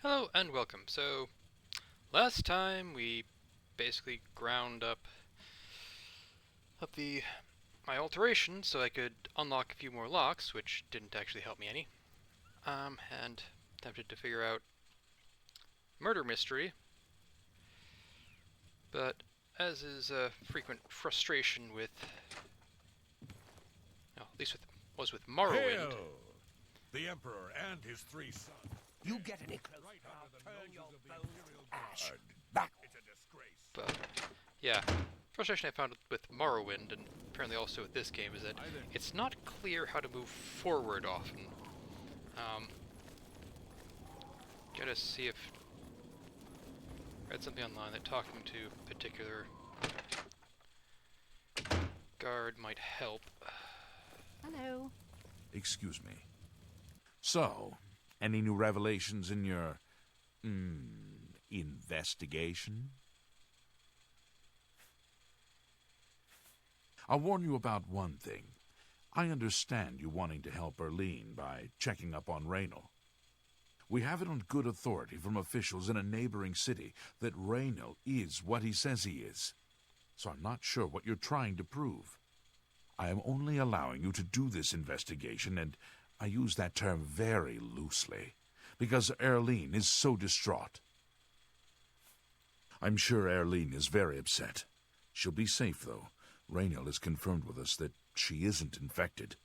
Hello and welcome. So, last time we basically ground up the my alteration so I could unlock a few more locks, which didn't actually help me any. And attempted to figure out murder mystery, but as is a frequent frustration with, no, at least with Morrowind. Hail! The Emperor and his three sons. You get any closer, Right I'll under the turn noses your of the bones Imperial to ash. Guard. Back. It's a disgrace. But yeah, frustration I found with Morrowind, and apparently also with this game, is that it's not clear how to move forward often. Um, Gotta see if read something online that talking to a particular guard might help. Hello. Excuse me. So, any new revelations in your, investigation? I'll warn you about one thing. I understand you wanting to help Erlene by checking up on Raynal. We have it on good authority from officials in a neighboring city that Raynal is what he says he is. So I'm not sure what you're trying to prove. I am only allowing you to do this investigation, and I use that term very loosely, because Erlene is so distraught. I'm sure Erlene is very upset. She'll be safe, though. Raynal has confirmed with us that she isn't infected.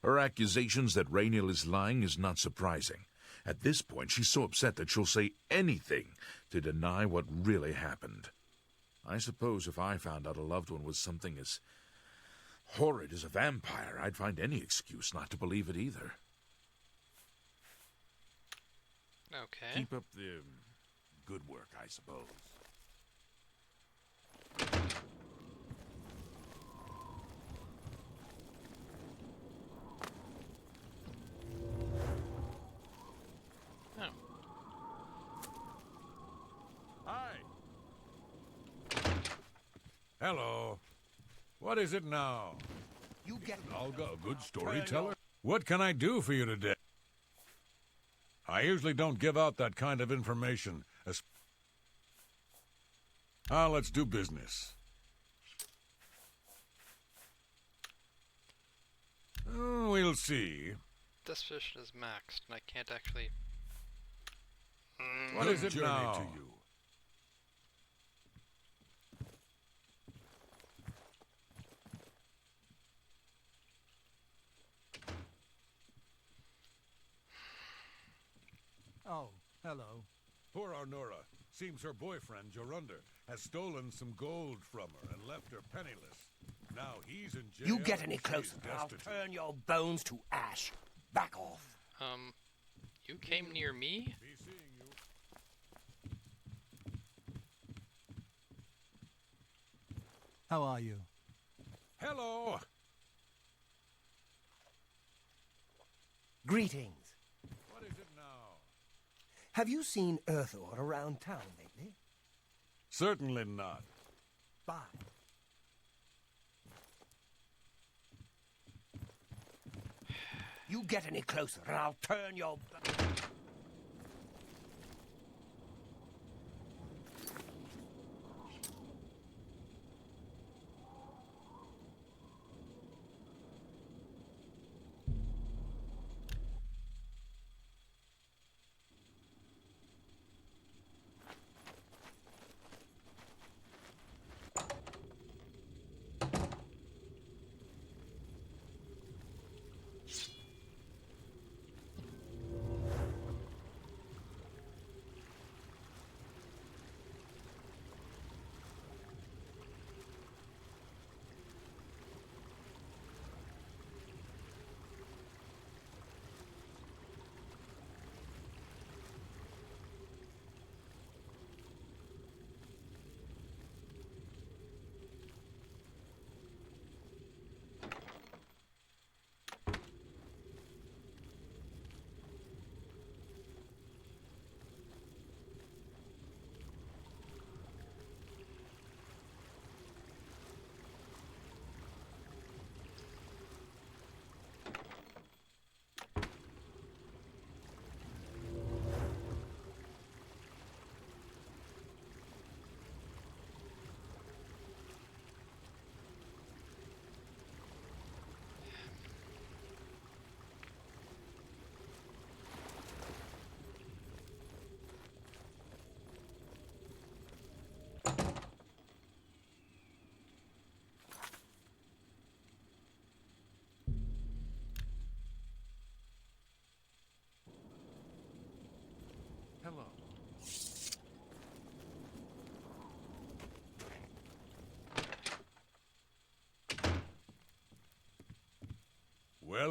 Her accusations that Raynal is lying is not surprising. At this point, she's so upset that she'll say anything to deny what really happened. I suppose if I found out a loved one was something as horrid as a vampire, I'd find any excuse not to believe it either. Okay. Keep up the good work, I suppose. Oh. Hi. Hello. What is it now? You get Olga, a good storyteller? What can I do for you today? I usually don't give out that kind of information. Let's do business. We'll see. This position is maxed, and I can't actually. What is it journey now? to you. Oh, hello. Poor Arnora. Seems her boyfriend, Jorunder, has stolen some gold from her and left her penniless. Now he's in jail. You get any and she's closer, I'll destitute. turn your bones to ash. Back off. You came near me? Be seeing you. How are you? Hello. Greetings. What is it now? Have you seen Earthor around town lately? Certainly not. Bye. You get any closer, and I'll turn your...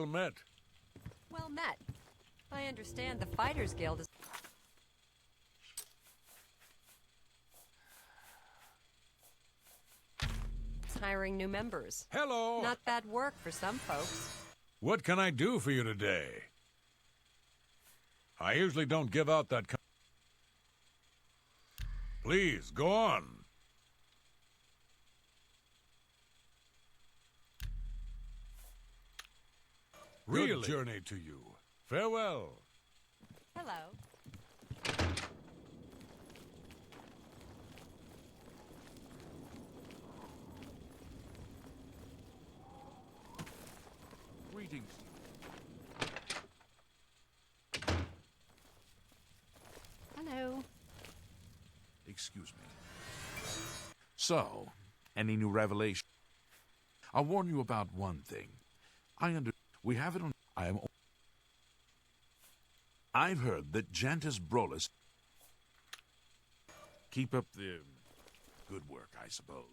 Well met. Well met. I understand the Fighters Guild is hiring new members. Hello. Not bad work for some folks. What can I do for you today? I usually don't give out that. Please, go on. Really? Good journey to you. Farewell. Hello. Greetings. Hello. Excuse me. So, any new revelation? I'll warn you about one thing. We have it on. I've heard that Jantus Brolus. Keep up the good work, I suppose.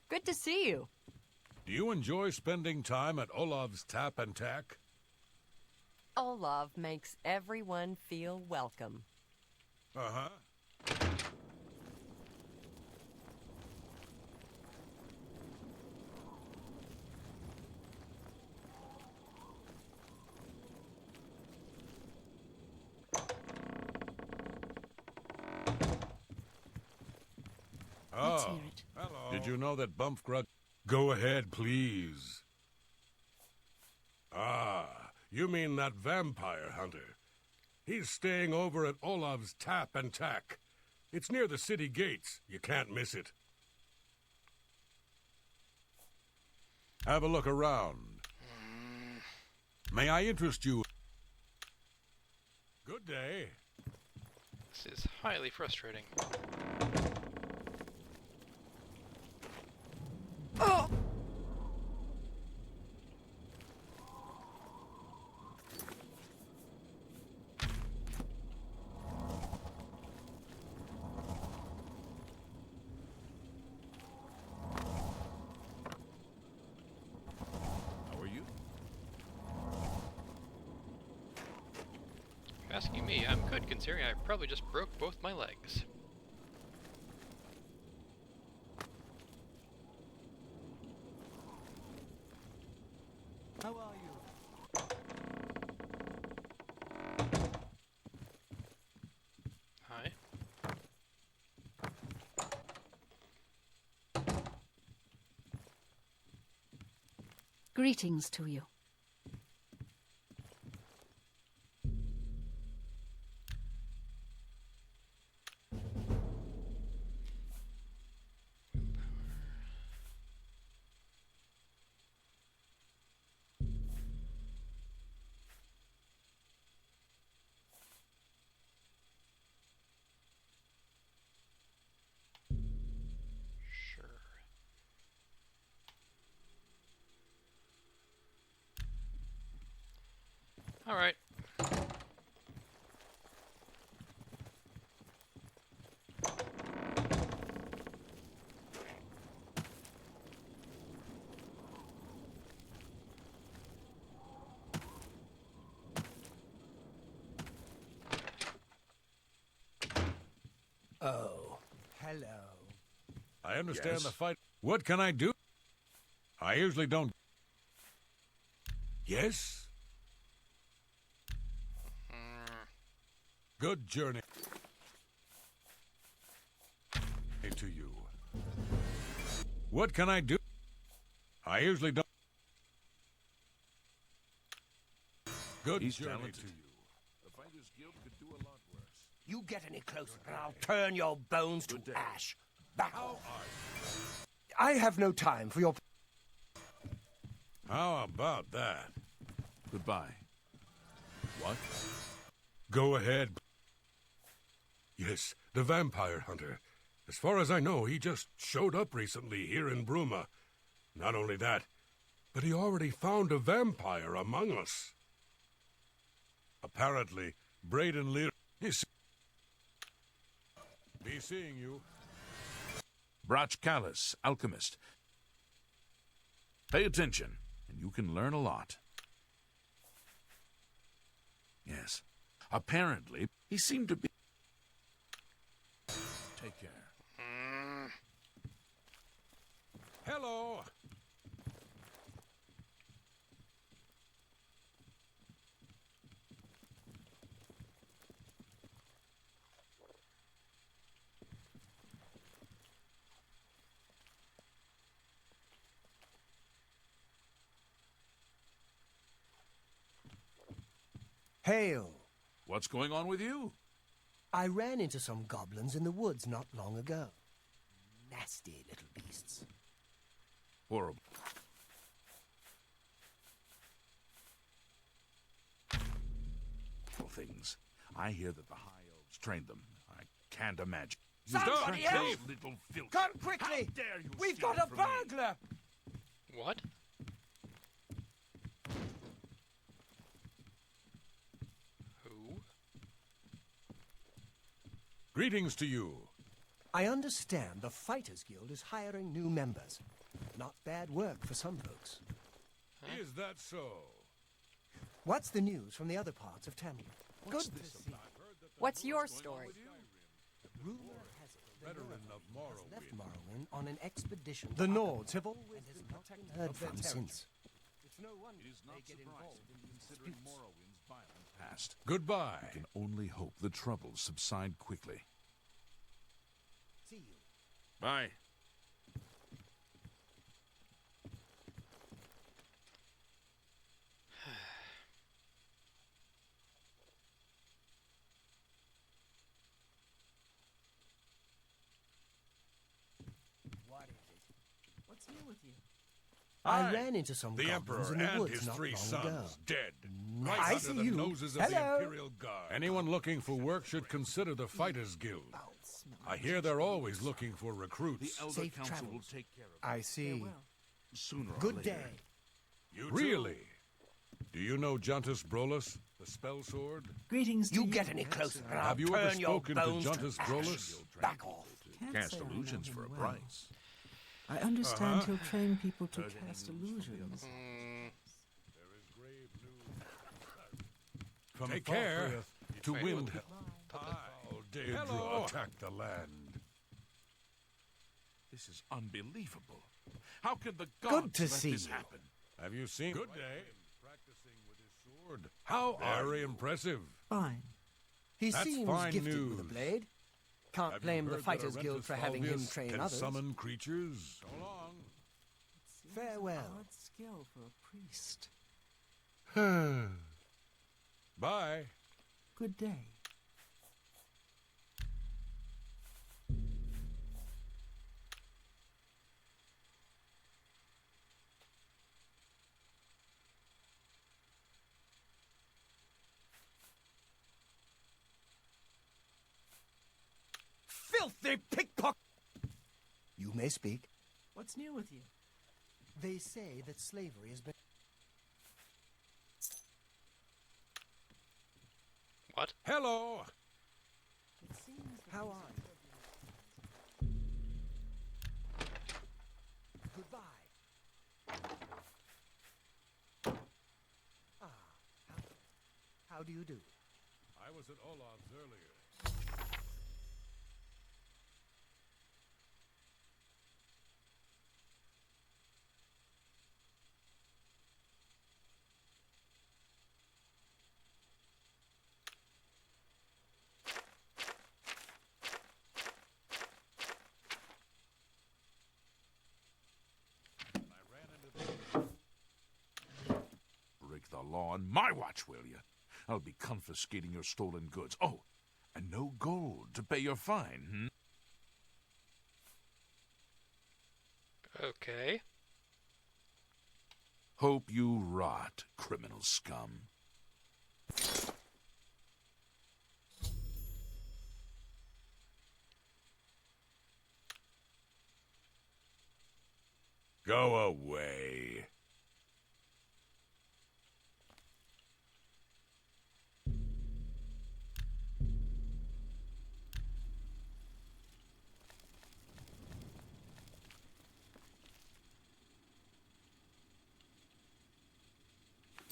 Good to see you. Do you enjoy spending time at Olav's Tap and Tack? Olav makes everyone feel welcome. Uh-huh. Let's Oh, hear it. hello. Did you know that Bumpgrug... Go ahead, please. Ah, you mean that vampire hunter. He's staying over at Olav's Tap and Tack. It's near the city gates. You can't miss it. Have a look around. May I interest you? Good day. This is highly frustrating. Oh! How are you? If you're asking me, I'm good considering I probably just broke both my legs. How are you? Hi. Greetings to you. Sure. All right. Oh, hello. I understand Yes? the fight. What can I do? I usually don't. Yes? Good journey to you. What can I do? I usually don't. Good He's journey talented. to you. The Fighters Guild could do a lot worse. You get any closer and I'll turn your bones to Good day. ash. Back How off. are I have no time for your... How about that? Goodbye. What? Go ahead. Yes, the vampire hunter. As far as I know, he just showed up recently here in Bruma. Not only that, but he already found a vampire among us. Apparently, Braden Lear is... Be seeing you. Brach Callis, alchemist. Pay attention, and you can learn a lot. Yes. Apparently, he seemed to be... Take care. Hello. Hail! What's going on with you? I ran into some goblins in the woods not long ago. Nasty little beasts. Horrible. Things. I hear that the High Elves trained them. I can't imagine. Somebody You help! little filth. Come quickly! How dare you We've steal got a from me? burglar! What? Who? Greetings to you. I understand the Fighters Guild is hiring new members. Not bad work for some folks. Is that so? What's the news from the other parts of Tamriel? What's Good this to see. What's your story? Rumor has it the Veteran Nord of Morrowind. left Morrowind on an expedition. The Nords have always been protected heard from since. It's no wonder It is not they get involved surprising, in these considering disputes. Morrowind's violent past. Goodbye. I can only hope the troubles subside quickly. See you. Bye. What is it? What's new with you? I Aye. ran into some The goblins Emperor in the and woods his not 3 long sons ago. dead. I Right under see the you. noses of the Hello. Imperial Guard. Anyone looking for work should consider the Fighters Guild. I hear they're always looking for The recruits. Elder Safe Council will travels. take care of I see. Farewell. it sooner or Good later. day. You really? Do you know Juntus Brolus, the spell sword? Greetings to You you. get any closer and I'll Have you ever turn your spoken to bones Juntus ash. Brolus? Back off. Can't Cast say I know illusions him for a well. price. I understand he'll train people to Heard any cast news from the illusions. From Take care care. to Wait, wind. what? Foul Daedra attacked the land. This is unbelievable. How can the Good gods to let see this you. happen? Have you seen? Good day. Practicing with his sword. How very impressive. Fine. He That's seems fine gifted news. with a blade. Can't Have you blame the heard that Fighters Guild Arentus for having him Falvius train can others. summon creatures. So long. Seems Farewell. an odd skill for a priest. Bye. Good day. Filthy pickpocket! You may speak. What's new with you? They say that slavery has been... What? Hello. It seems that How these are you? Goodbye. Ah, how do you do? I was at Olav's earlier. Break the law on my watch, will you? I'll be confiscating your stolen goods. Oh, and no gold to pay your fine, Okay. Hope you rot, criminal scum. Go away.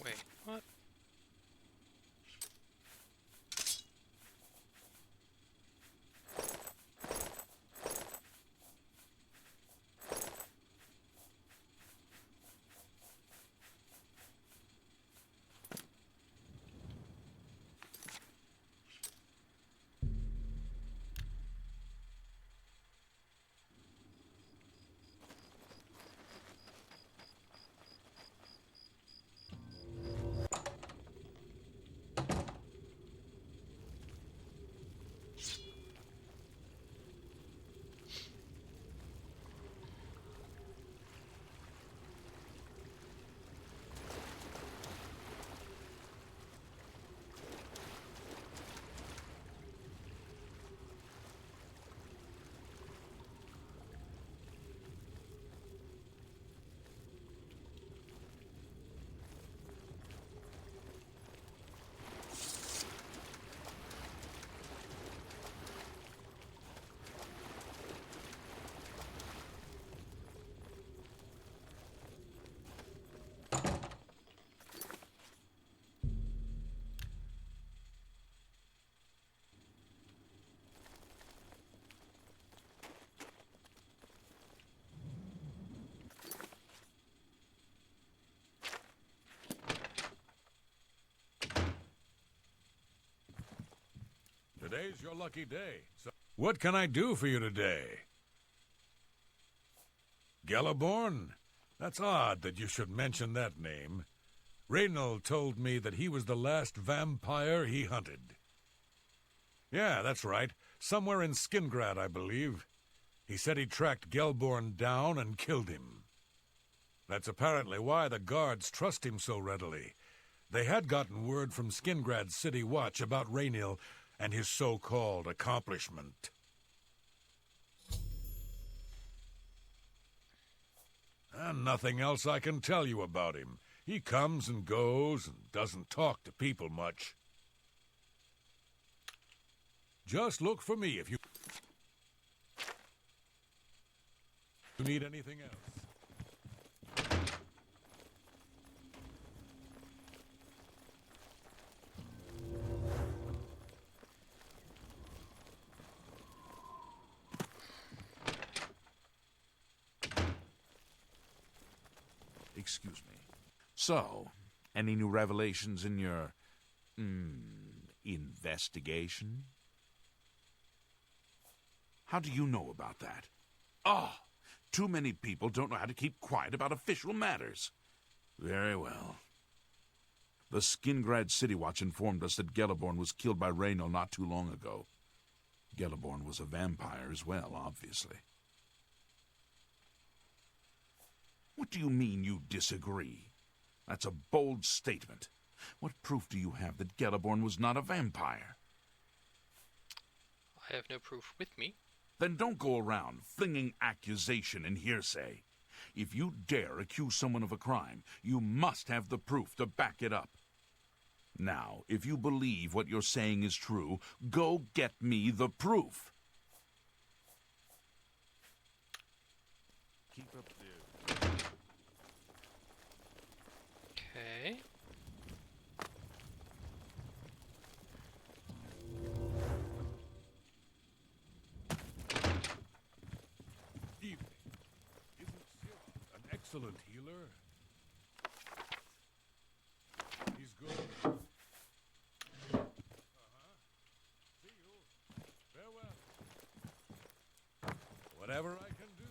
Wait, what? Today's your lucky day. So what can I do for you today? Galaborn? That's odd that you should mention that name. Reynald told me that he was the last vampire he hunted. Yeah, that's right. Somewhere in Skingrad, I believe. He said he tracked Gelborn down and killed him. That's apparently why the guards trust him so readily. They had gotten word from Skingrad's City Watch about Raynil and his so-called accomplishment. And nothing else I can tell you about him. He comes and goes and doesn't talk to people much. Just look for me if you need anything else. Excuse me. So, any new revelations in your, investigation? How do you know about that? Ah, too many people don't know how to keep quiet about official matters. Very well. The Skingrad City Watch informed us that Galaborn was killed by Raynil not too long ago. Galaborn was a vampire as well, obviously. What do you mean you disagree? That's a bold statement. What proof do you have that Galaborn was not a vampire? I have no proof with me. Then don't go around flinging accusation and hearsay. If you dare accuse someone of a crime, you must have the proof to back it up. Now, if you believe what you're saying is true, go get me the proof. Keep up there. Okay. Evening. Isn't Sirach an excellent healer? He's good. See you. Farewell. Whatever I can do.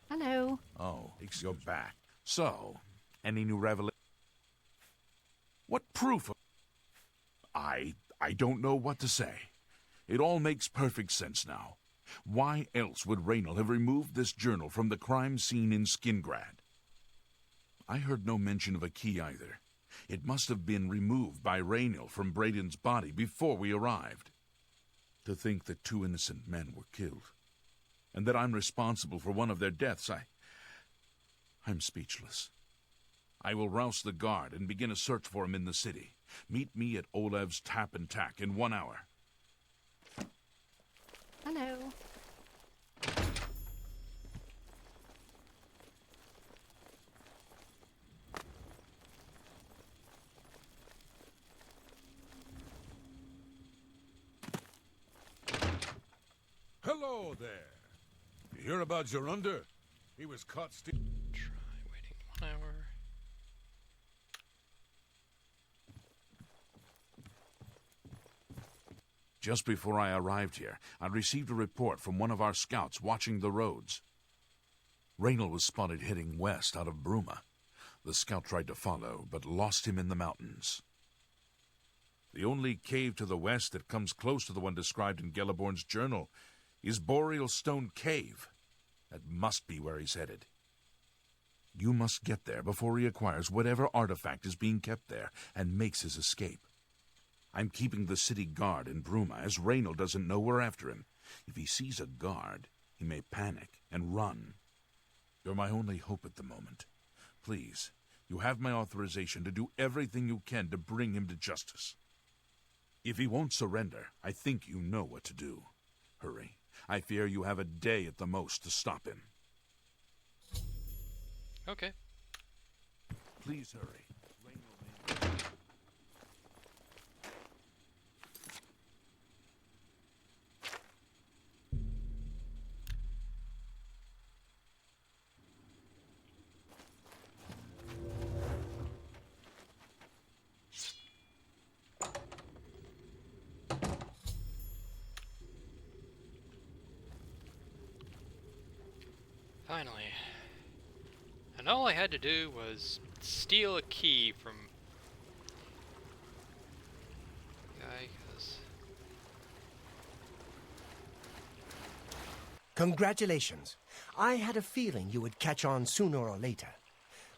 Hello. Oh, you're back. So, any new revelation? What proof of... I don't know what to say. It all makes perfect sense now. Why else would Raynal have removed this journal from the crime scene in Skingrad? I heard no mention of a key either. It must have been removed by Raynal from Braden's body before we arrived. To think that 2 innocent men were killed, and that I'm responsible for one of their deaths, I'm speechless. I will rouse the guard and begin a search for him in the city. Meet me at Olaf's Tap and Tack in 1 hour. Hello. Hello there. You hear about Jorunda? He was caught stealing. Try waiting 1 hour. Just before I arrived here, I received a report from one of our scouts watching the roads. Raynal was spotted heading west out of Bruma. The scout tried to follow, but lost him in the mountains. The only cave to the west that comes close to the one described in Gelliborn's journal is Boreal Stone Cave. That must be where he's headed. You must get there before he acquires whatever artifact is being kept there and makes his escape. I'm keeping the city guard in Bruma, as Raynal doesn't know we're after him. If he sees a guard, he may panic and run. You're my only hope at the moment. Please, you have my authorization to do everything you can to bring him to justice. If he won't surrender, I think you know what to do. Hurry. I fear you have a day at the most to stop him. Okay. Please hurry. Raynal may... Finally. And all I had to do was steal a key from the guy, 'cause Congratulations. I had a feeling you would catch on sooner or later.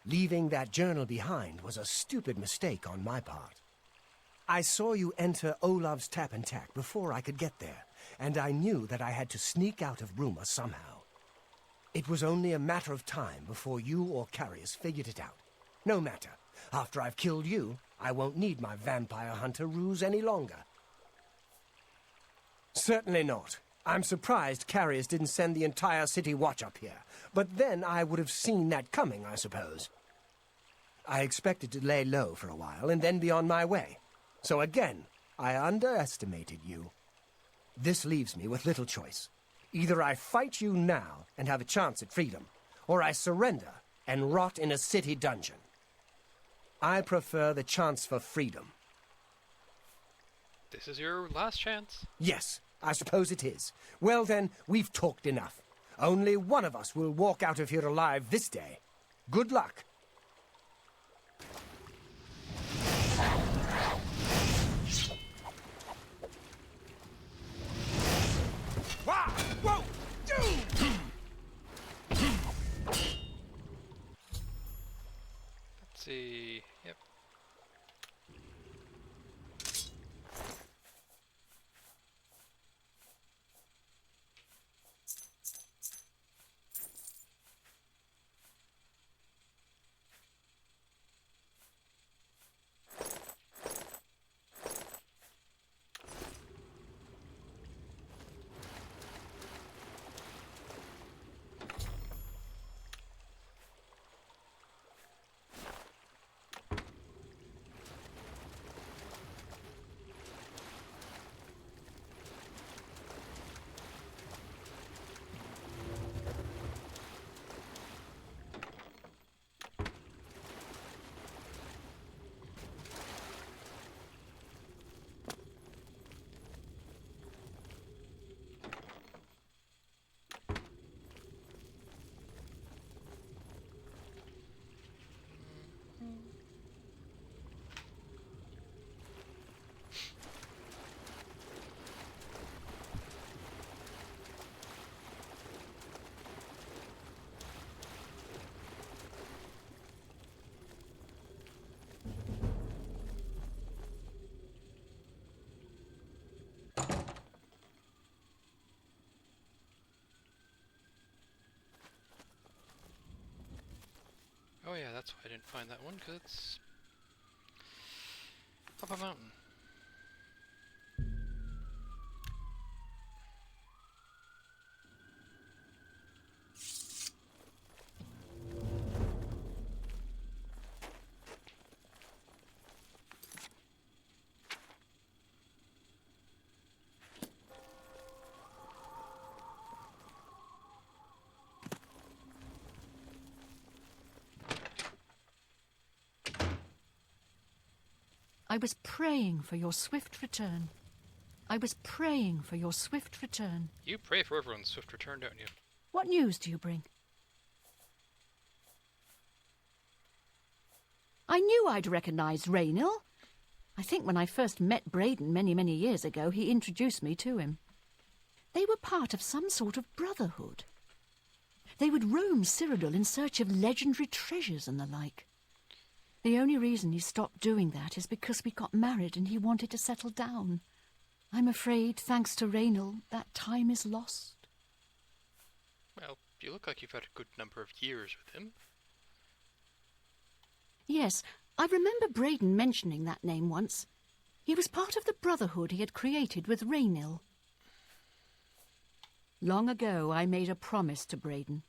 Leaving that journal behind was a stupid mistake on my part. I saw you enter Olav's Tap and Tack before I could get there, and I knew that I had to sneak out of Bruma somehow. It was only a matter of time before you or Carius figured it out. No matter. After I've killed you, I won't need my vampire hunter ruse any longer. Certainly not. I'm surprised Carius didn't send the entire city watch up here. But then I would have seen that coming, I suppose. I expected to lay low for a while and then be on my way. So again, I underestimated you. This leaves me with little choice. Either I fight you now and have a chance at freedom, or I surrender and rot in a city dungeon. I prefer the chance for freedom. this is your last chance. Yes, I suppose it is. Well then, we've talked enough. Only one of us will walk out of here alive this day. Good luck. Whoa! Let's see. Yep. Oh yeah, that's why I didn't find that one, because it's up a mountain. I was praying for your swift return. I was praying for your swift return. You pray for everyone's swift return, don't you? What news do you bring? I knew I'd recognized Raynil. I think when I first met Braden many years ago, he introduced me to him. They were part of some sort of brotherhood. They would roam Cyrodiil in search of legendary treasures and the like. The only reason he stopped doing that is because we got married and he wanted to settle down. I'm afraid, thanks to Raynil, that time is lost. Well, you look like you've had a good number of years with him. Yes, I remember Braden mentioning that name once. He was part of the brotherhood he had created with Raynil. Long ago, I made a promise to Braden.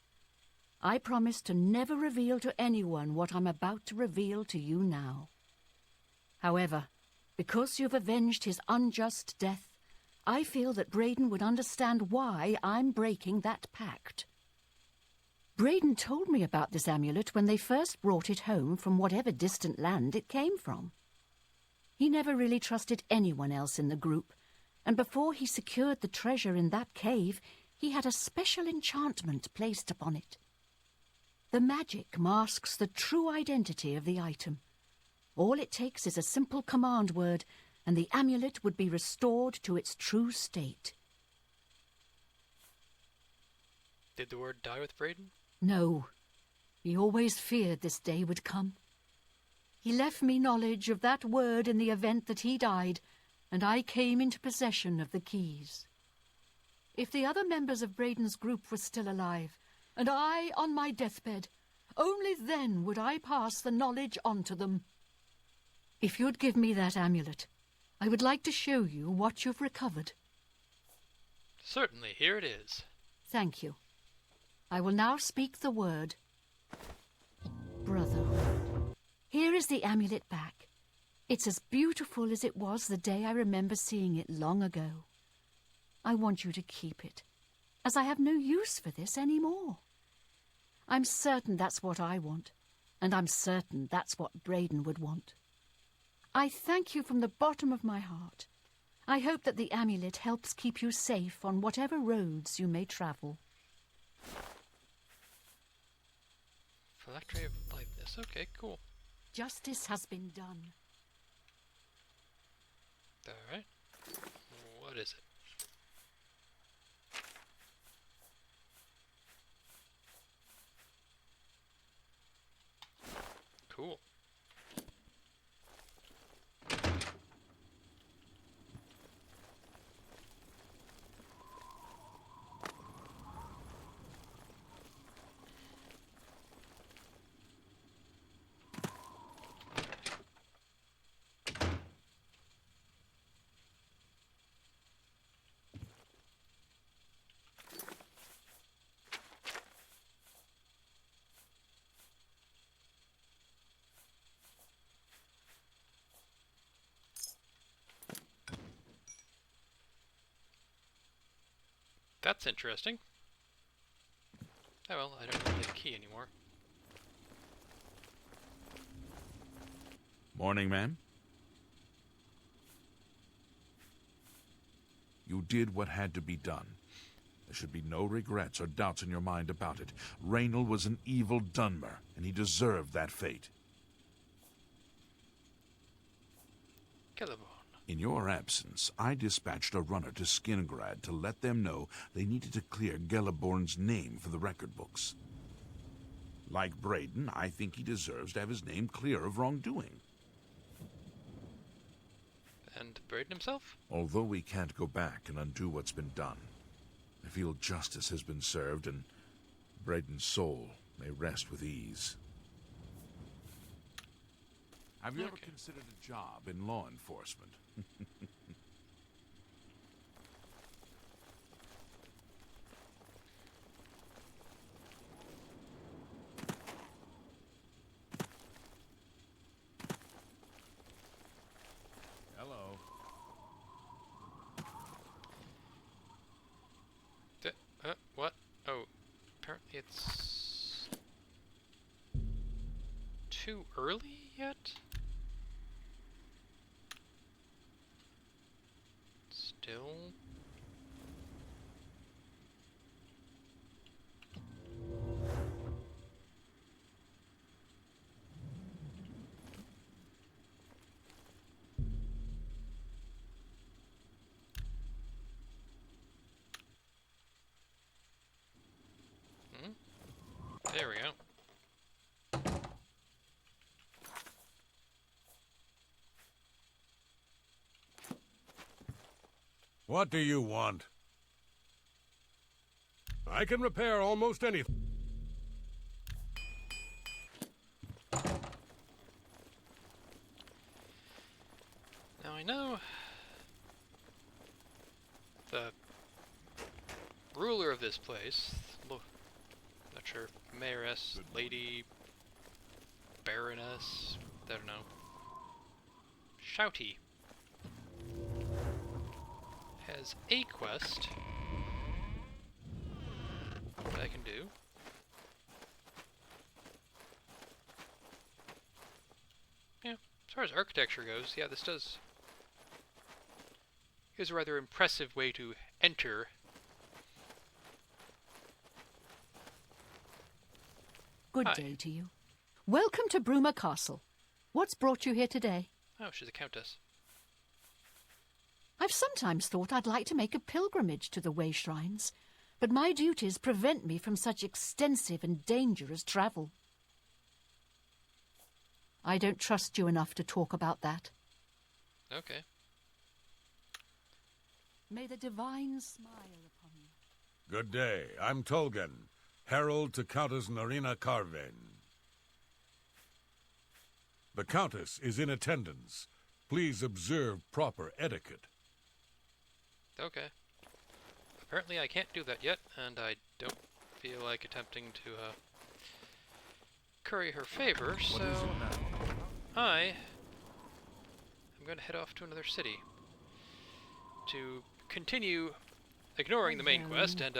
I promised to never reveal to anyone what I'm about to reveal to you now. However, because you've avenged his unjust death, I feel that Braden would understand why I'm breaking that pact. Braden told me about this amulet when they first brought it home from whatever distant land it came from. He never really trusted anyone else in the group, and before he secured the treasure in that cave, he had a special enchantment placed upon it. The magic masks the true identity of the item. All it takes is a simple command word, and the amulet would be restored to its true state. Did the word die with Braden? No. He always feared this day would come. He left me knowledge of that word in the event that he died, and I came into possession of the keys. If the other members of Braden's group were still alive, and I on my deathbed, only then would I pass the knowledge on to them. If you'd give me that amulet, I would like to show you what you've recovered. Certainly, here it is. Thank you. I will now speak the word. Brotherhood. Here is the amulet back. It's as beautiful as it was the day I remember seeing it long ago. I want you to keep it, as I have no use for this anymore. I'm certain that's what I want, and I'm certain that's what Braden would want. I thank you from the bottom of my heart. I hope that the amulet helps keep you safe on whatever roads you may travel. Phylactery of Blitheness. Okay, cool. Justice has been done. Alright. What is it? Cool. That's interesting. Oh well, I don't really need a key anymore. Morning, ma'am. You did what had to be done. There should be no regrets or doubts in your mind about it. Raynil was an evil Dunmer, and he deserved that fate. Celeborn. In your absence, I dispatched a runner to Skingrad to let them know they needed to clear Celeborn's name for the record books. Like Braden, I think he deserves to have his name clear of wrongdoing. And Braden himself? Although we can't go back and undo what's been done, I feel justice has been served and Braden's soul may rest with ease. Have you ever Okay. considered a job in law enforcement? Hello. What? Oh, apparently it's too early yet? Still? There we go. What do you want? I can repair almost anything. Now I know the ruler of this place, not sure, mayoress, lady, baroness, I don't know, Shouty, has a quest that I can do. Yeah, as far as architecture goes, yeah, this does. Here's a rather impressive way to enter. Good Hi. day to you. Welcome to Bruma Castle. What's brought you here today? Oh, she's a countess. I've sometimes thought I'd like to make a pilgrimage to the Way Shrines, but my duties prevent me from such extensive and dangerous travel. I don't trust you enough to talk about that. Okay. May the divine smile upon you. Good day. I'm Tolgan, herald to Countess Narina Carven. The Countess is in attendance. Please observe proper etiquette. Okay. Apparently I can't do that yet, and I don't feel like attempting to curry her favor, What so is it now? I am going to head off to another city to continue ignoring the main quest and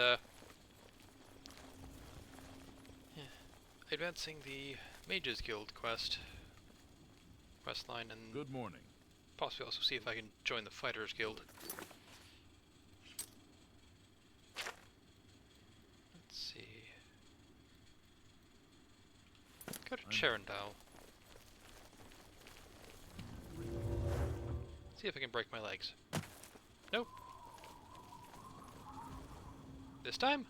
advancing the Mages Guild quest line, and Good morning. possibly also see if I can join the Fighters Guild. Let's see. Go to Cherendal. See if I can break my legs. Nope. This time?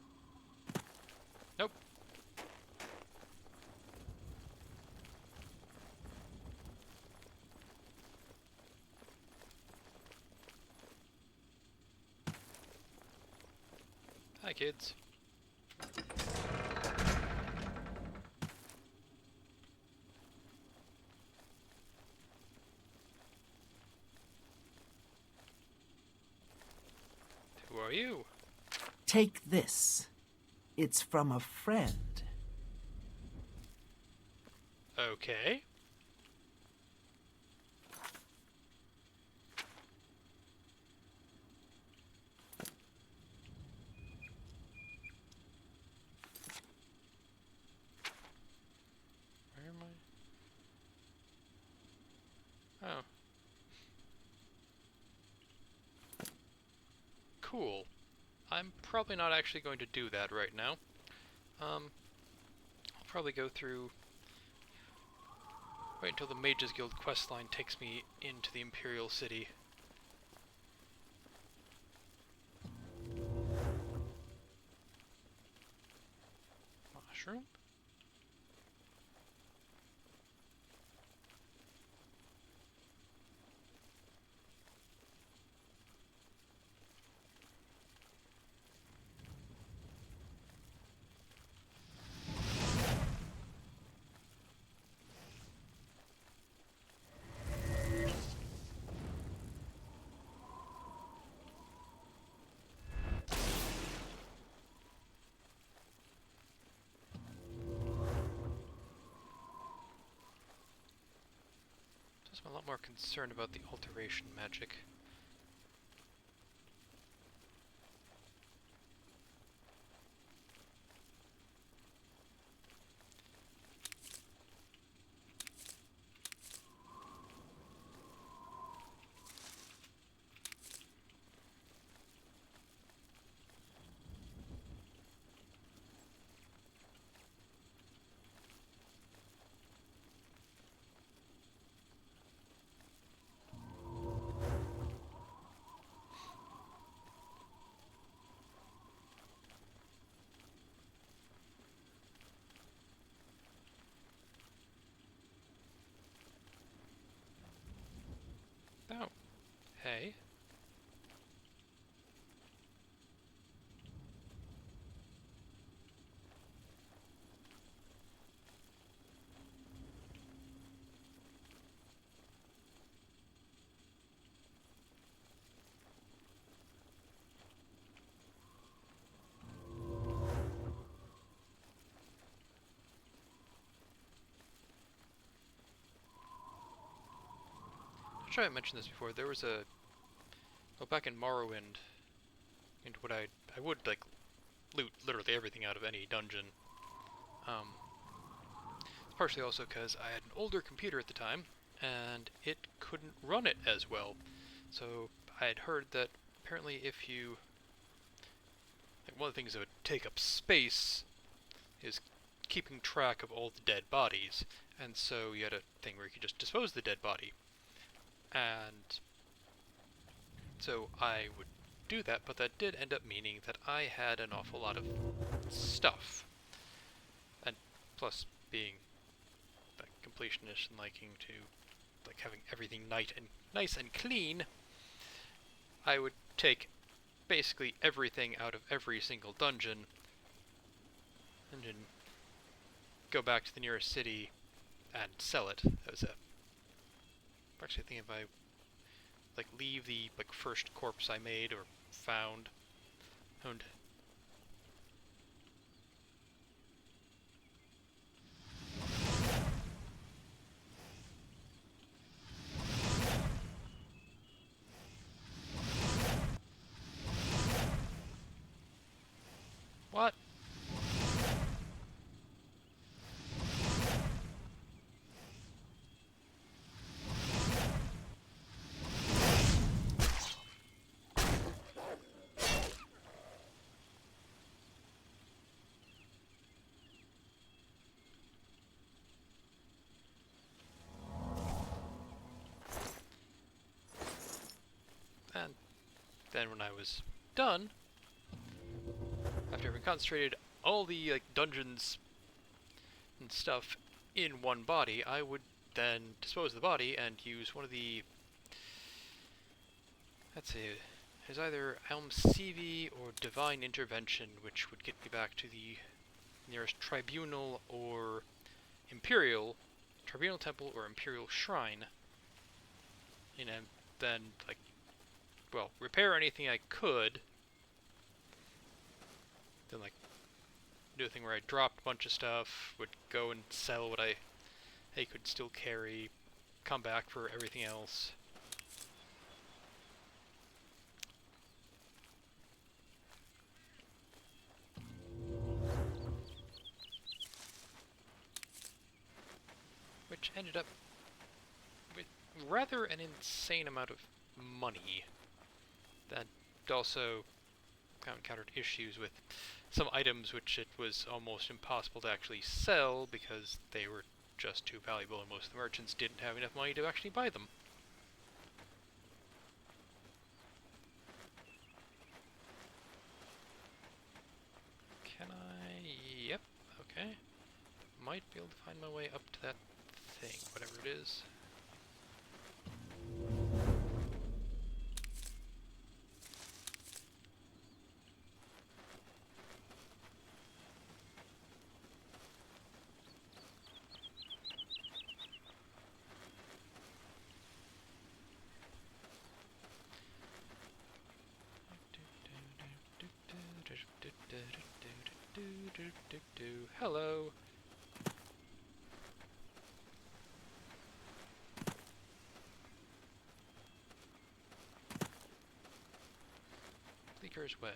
Nope. Hi, kids. Who are you? Take this. It's from a friend. Okay. Where am I? Oh. Cool. I'm probably not actually going to do that right now. I'll probably go through... Wait until the Mages Guild questline takes me into the Imperial City. Mushroom? Suppose I'm a lot more concerned about the alteration magic. Oh, hey. I'm sure I mentioned this before. There was a well, back in Morrowind, and what I would like loot literally everything out of any dungeon. It's partially also because I had an older computer at the time, and it couldn't run it as well. So I had heard that apparently if you like one of the things that would take up space is keeping track of all the dead bodies, and so you had a thing where you could just dispose of the dead body. And so I would do that, but that did end up meaning that I had an awful lot of stuff. And plus being like completionist and liking to like having everything nice and clean, I would take basically everything out of every single dungeon and then go back to the nearest city and sell it. That was actually thinking if I like leave the like first corpse I made or found and what? And then when I was done, after having concentrated all the like dungeons and stuff in one body, I would then dispose of the body and use one of the, let's see, there's either Almsevi or Divine Intervention, which would get me back to the nearest tribunal or tribunal temple or imperial shrine, and then like, well, repair anything I could, then like do a thing where I dropped a bunch of stuff, would go and sell what I could still carry, come back for everything else. Which ended up with rather an insane amount of money. That also encountered issues with some items which it was almost impossible to actually sell because they were just too valuable and most of the merchants didn't have enough money to actually buy them. Can I? Yep, okay. Might be able to find my way up to that thing, whatever it is. Hello. Maker's Way.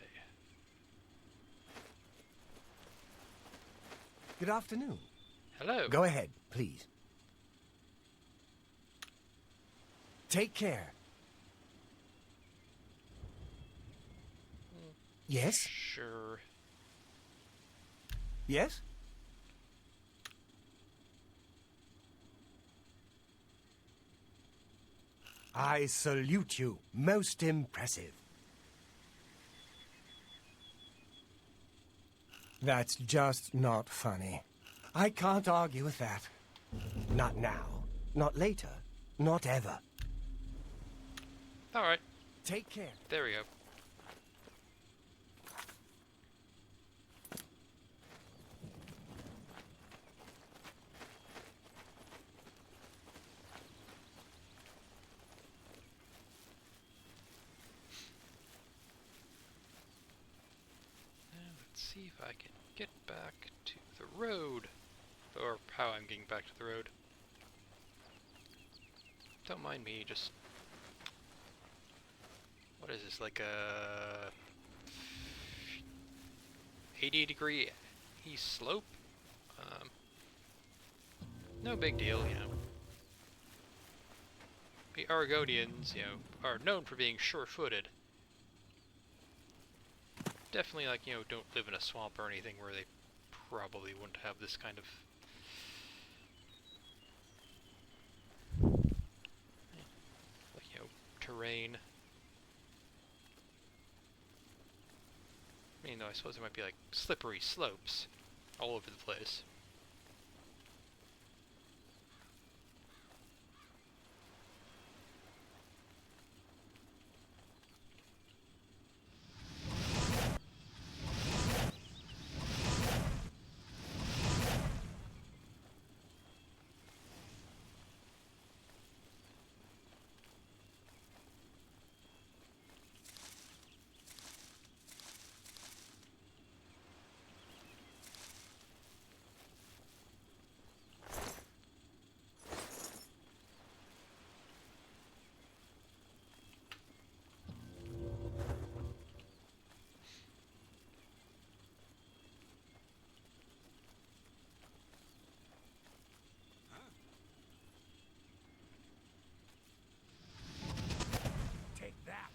Good afternoon. Hello. Go ahead, please. Take care. Yes? Sure. Yes? I salute you. Most impressive. That's just not funny. I can't argue with that. Not now. Not later. Not ever. Alright, Take care. there we go. Now let's see if I can get back to the road. Or how I'm getting back to the road. Don't mind me, just... What is this, like a 80-degree east slope? No big deal, you know. The Argonians, you know, are known for being sure-footed. Definitely, like, you know, don't live in a swamp or anything where they probably wouldn't have this kind of... like, you know, terrain. I mean, though, I suppose there might be, like, slippery slopes all over the place. Take that.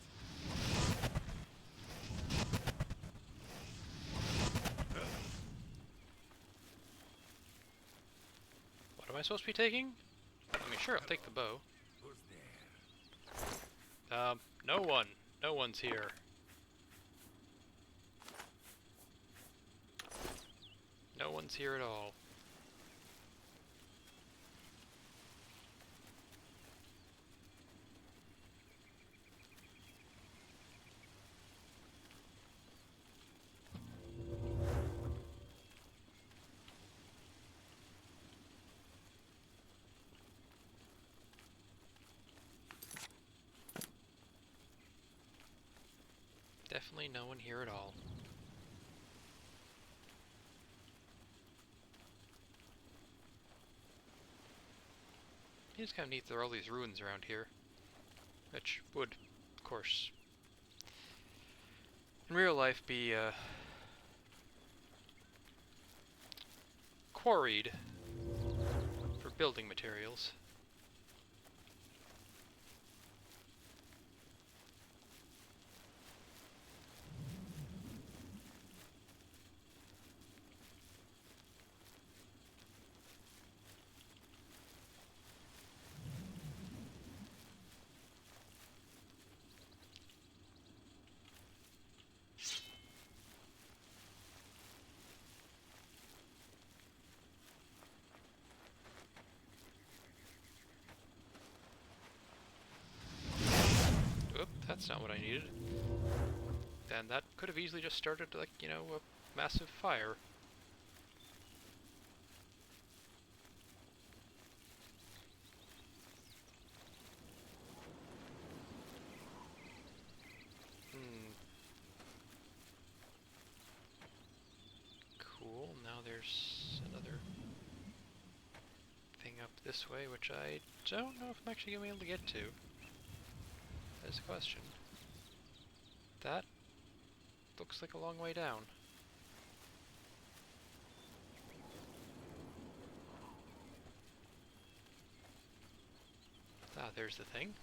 What am I supposed to be taking? I mean, sure, I'll take the bow. Who's there? No one. No one's here. No one's here at all. Definitely no one here at all. It's kind of neat there are all these ruins around here. Which would, of course, in real life be quarried for building materials. Oop, that's not what I needed. Then that could have easily just started, like, you know, a massive fire. Cool, now there's another thing up this way, which I don't know if I'm actually going to be able to get to. That's a question. That looks like a long way down. Ah, there's the thing.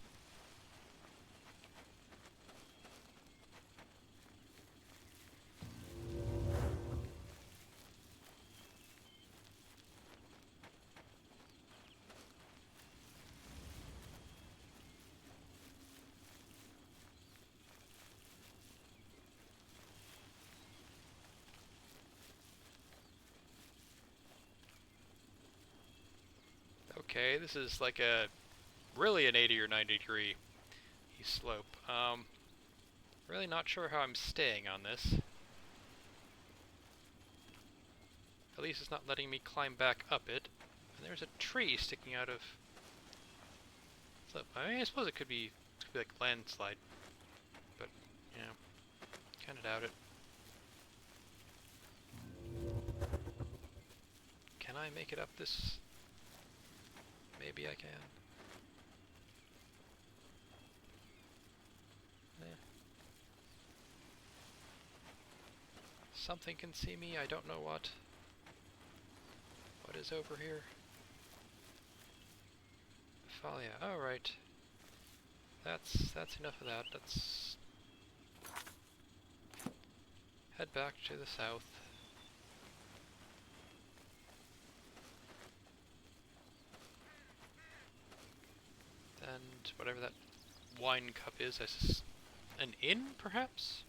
Okay, this is like a really an 80 or 90 degree slope. Really not sure how I'm staying on this. At least it's not letting me climb back up it. And there's a tree sticking out of. So, I mean, I suppose it could be like landslide, but you know, kind of doubt it. Can I make it up this? Maybe I can. Something can see me, I don't know what. What is over here? Thalia, oh right. That's enough of that. Let's head back to the south. And whatever that wine cup is, an inn, perhaps?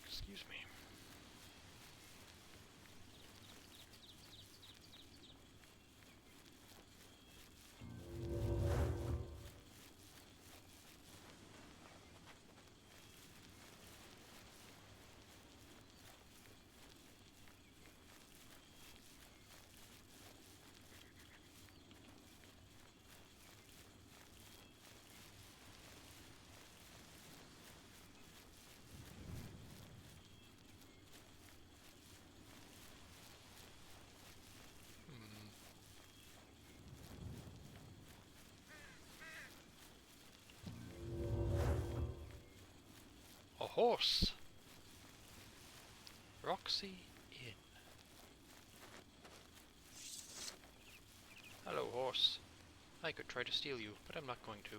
Excuse me. A horse. Roxy Inn. Hello, horse. I could try to steal you, but I'm not going to.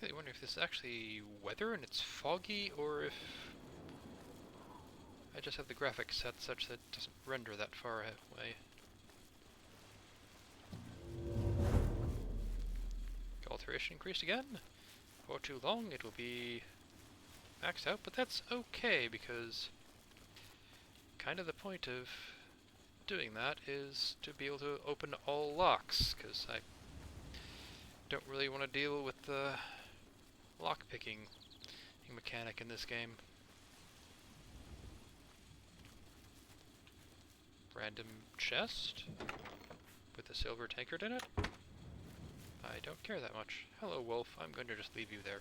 I wonder if this is actually weather and it's foggy, or if I just have the graphics set such that it doesn't render that far away. Alteration increased again. For too long it will be maxed out, but that's okay because kind of the point of doing that is to be able to open all locks, because I don't really want to deal with the lockpicking mechanic in this game. Random chest with a silver tankard in it? I don't care that much. Hello, wolf. I'm going to just leave you there.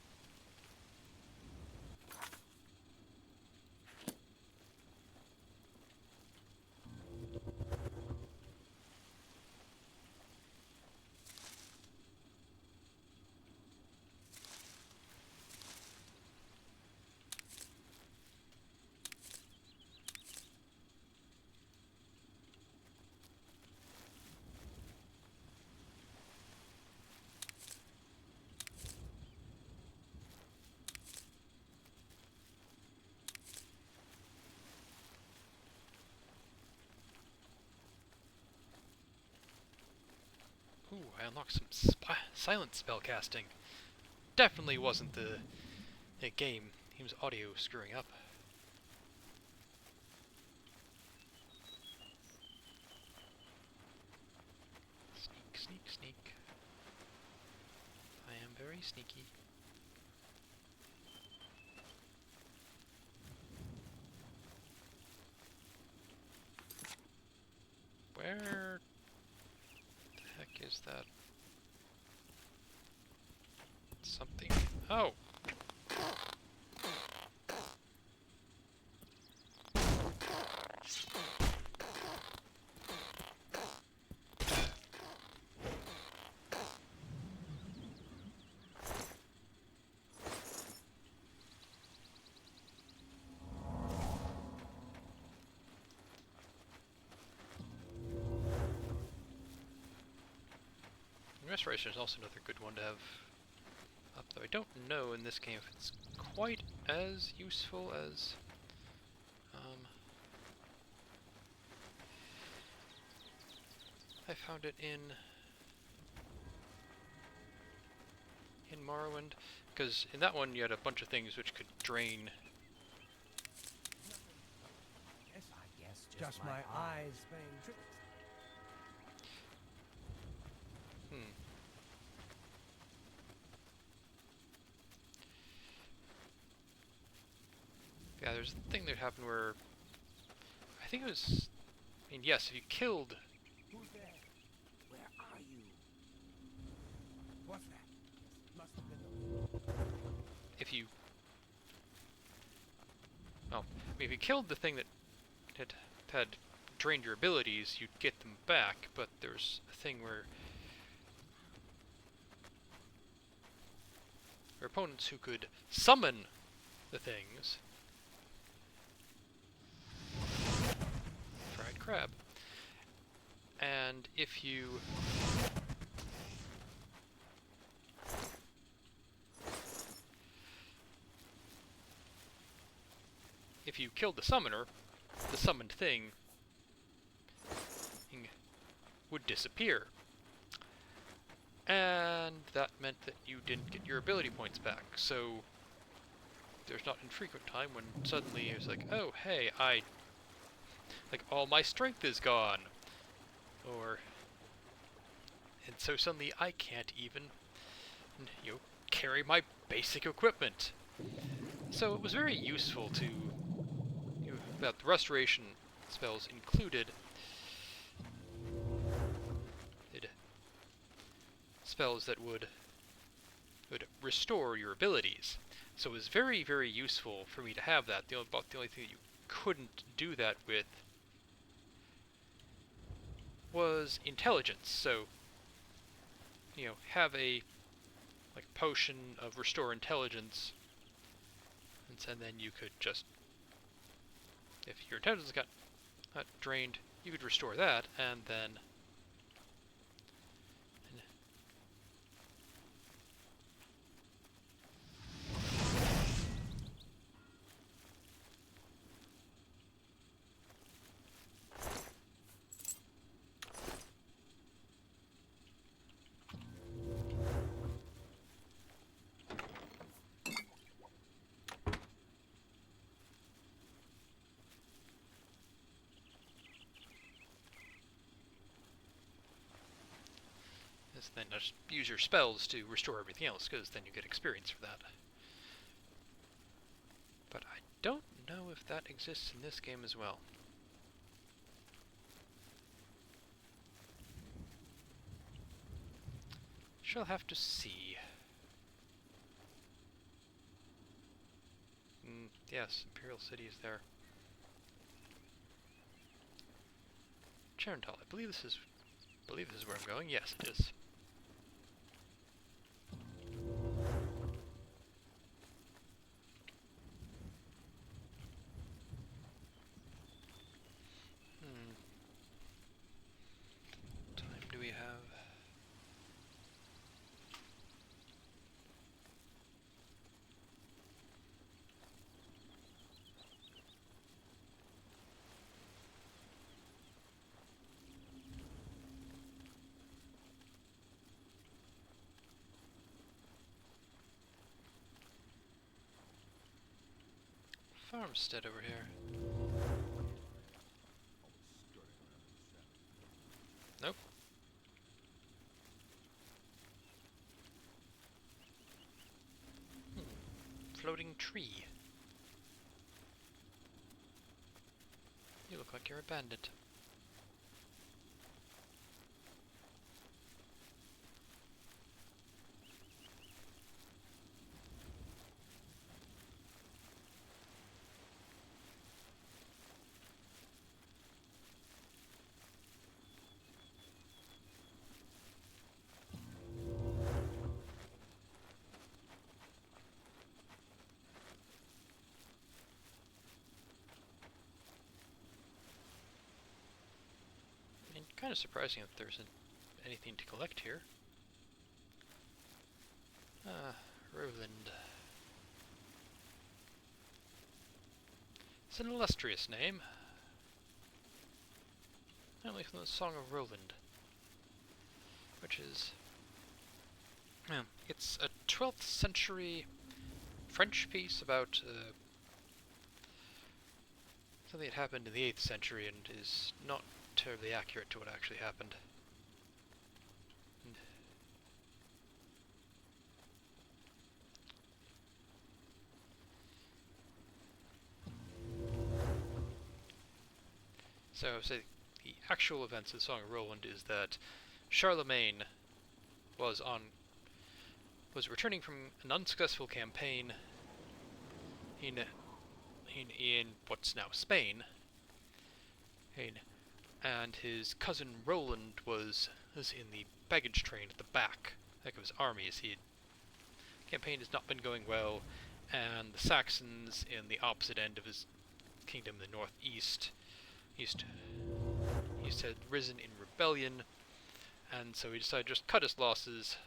Ooh, I unlocked some silent spell casting. definitely wasn't the game's audio screwing up. Sneak, sneak, sneak. I am very sneaky. Where the heck is that? Something. Oh! Restoration is also another good one to have up, though I don't know in this game if it's quite as useful as I found it in Morrowind, because in that one you had a bunch of things which could drain. Just my eyes playing tricks. Yeah, there's a thing that happened where I think it was. I mean, yes, if you killed. Who's there? Where are you? What's that? Must have been If you. Oh, I mean, if you killed the thing that had drained your abilities, you'd get them back. But there's a thing where there are opponents who could summon the things. Fried crab. And if you killed the summoner, the summoned thing would disappear. And that meant that you didn't get your ability points back. So there's not infrequent time when suddenly it's like, oh hey, all my strength is gone. And so suddenly I can't even, carry my basic equipment. So it was very useful to, that the restoration spells included spells that would restore your abilities. So it was very, very useful for me to have that. The only thing that you couldn't do that with was intelligence. So, have a potion of restore intelligence, and then you could just, if your intelligence got drained, you could restore that, and then then just use your spells to restore everything else, because then you get experience for that. But I don't know if that exists in this game as well. Shall have to see. Yes, Imperial City is there. Charental, I believe this is where I'm going. Yes, it is. Time do we have? farmstead over here? Nope. Floating tree. You look like you're a bandit. Kind of surprising that there isn't anything to collect here. Roland. It's an illustrious name. Only from the Song of Roland, which is... it's a 12th century French piece about something that happened in the 8th century and is not terribly accurate to what actually happened. So, the actual events of the Song of Roland is that Charlemagne was returning from an unsuccessful campaign in what's now Spain. And his cousin Roland was in the baggage train at the back of his army. As the campaign has not been going well, and the Saxons in the opposite end of his kingdom, the northeast, had risen in rebellion, and so he decided to just cut his losses.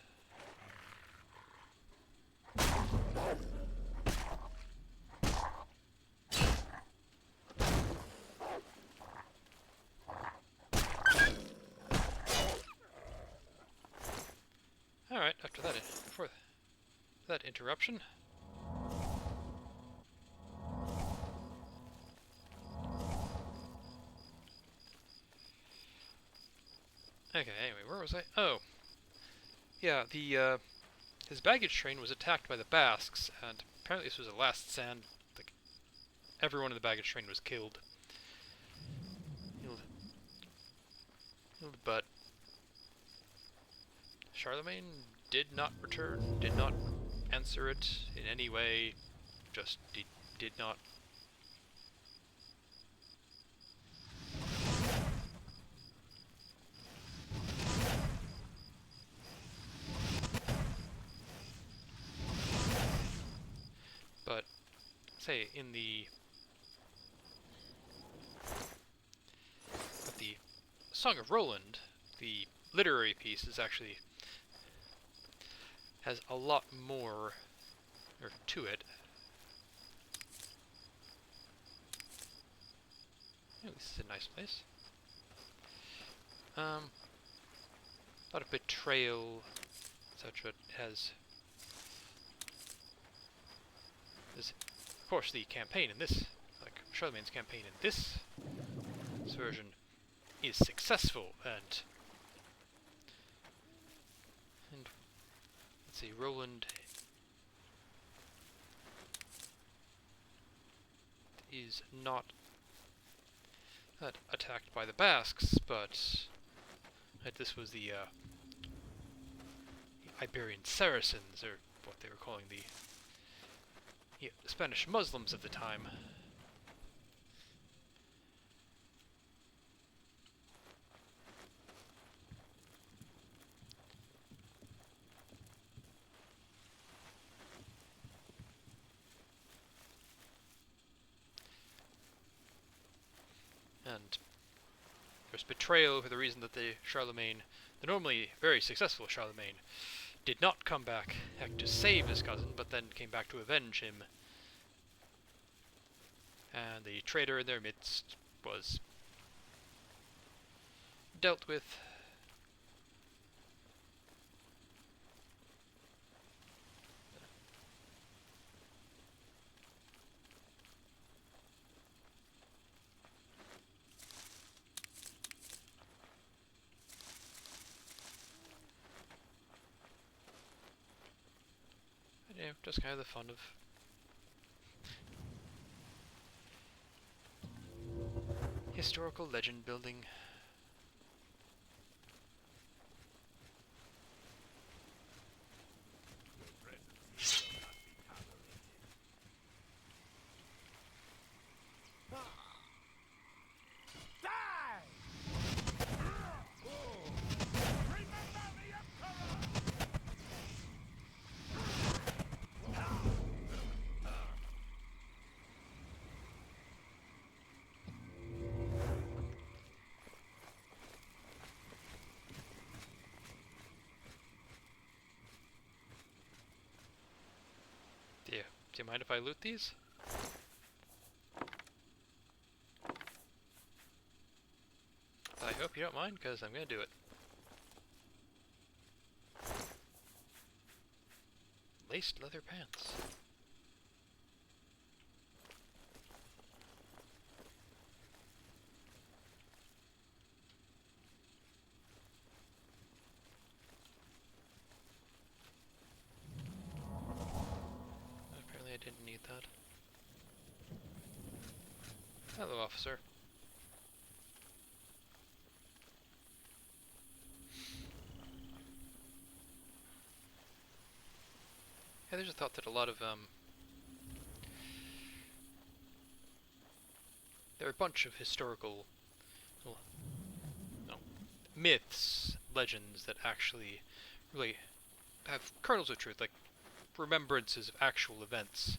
Alright, after that, before that interruption. Okay, anyway, where was I? Oh. Yeah, his baggage train was attacked by the Basques, and apparently this was a last stand. Like, everyone in the baggage train was killed. But Charlemagne did not return, did not answer it in any way, just did not. But, say, in the Song of Roland, the literary piece is actually has a lot more to it. Oh, this is a nice place. A lot of betrayal, etc. Has of course the campaign in this, like Charlemagne's campaign in this version, is successful, and let's see, Roland is not attacked by the Basques, but this was the Iberian Saracens, or what they were calling the Spanish Muslims of the time. And there's betrayal for the reason that the normally very successful Charlemagne, did not come back to save his cousin, but then came back to avenge him. And the traitor in their midst was dealt with. you know, just kind of the fun of historical legend building. Do you mind if I loot these? I hope you don't mind, because I'm gonna do it. Laced leather pants. Apparently I didn't need that. Hello, officer. Yeah, there's a thought that a lot of, there are a bunch of historical, well, no, myths, legends that actually really have kernels of truth, like remembrances of actual events.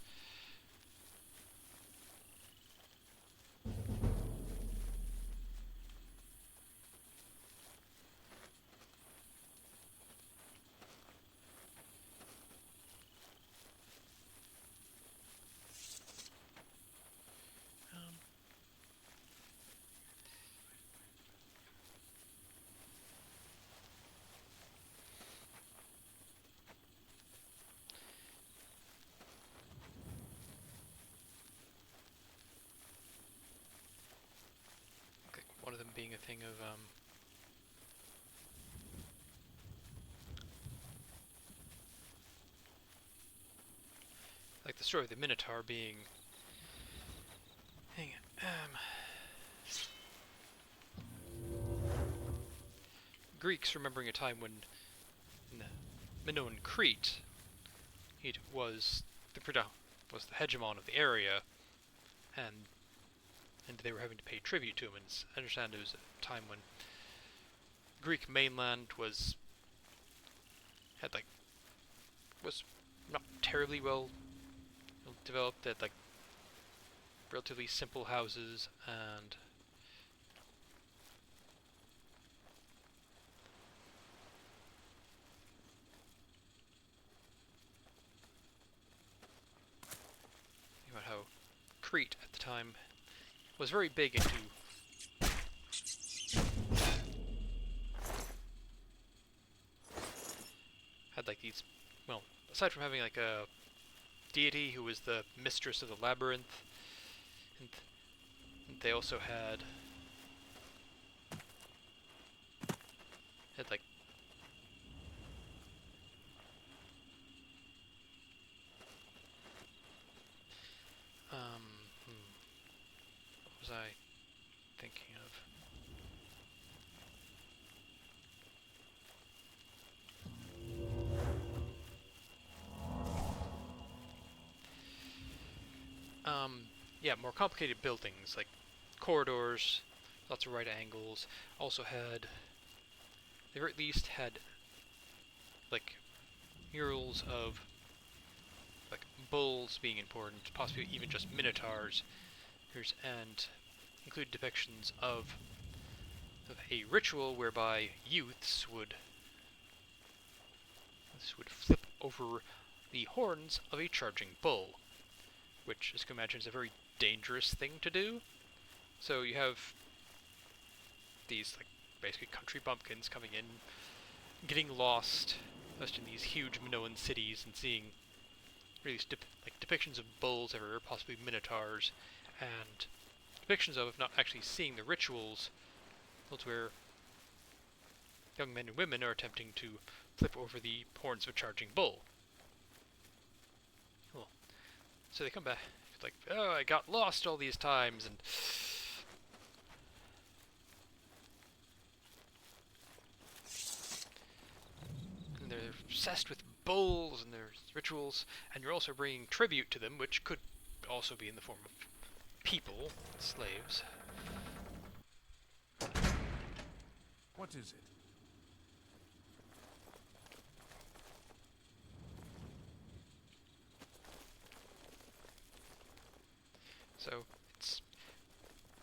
Like one of them being a thing of, like the story of the Minotaur being, hang on, Greeks remembering a time when in the Minoan Crete, it was the hegemon of the area, and they were having to pay tribute to him. And I understand it was a time when Greek mainland was not terribly well developed. They had like relatively simple houses and about how Crete at the time was very big into had like these, well, aside from having like a deity who was the mistress of the labyrinth, and they also had like what was I thinking of? Yeah, more complicated buildings, like corridors, lots of right angles. Also had, they at least had, like, murals of, like, bulls being important, possibly even just minotaurs, and include depictions of a ritual whereby youths would flip over the horns of a charging bull, which, as you can imagine, is a very dangerous thing to do. So you have these, like, basically country bumpkins coming in, getting lost just in these huge Minoan cities and seeing really depictions of bulls everywhere, possibly minotaurs, and depictions of not actually seeing the rituals, those where young men and women are attempting to flip over the horns of a charging bull. So they come back like, oh, I got lost all these times, and they're obsessed with bulls and their rituals, and you're also bringing tribute to them, which could also be in the form of people, slaves. What is it? So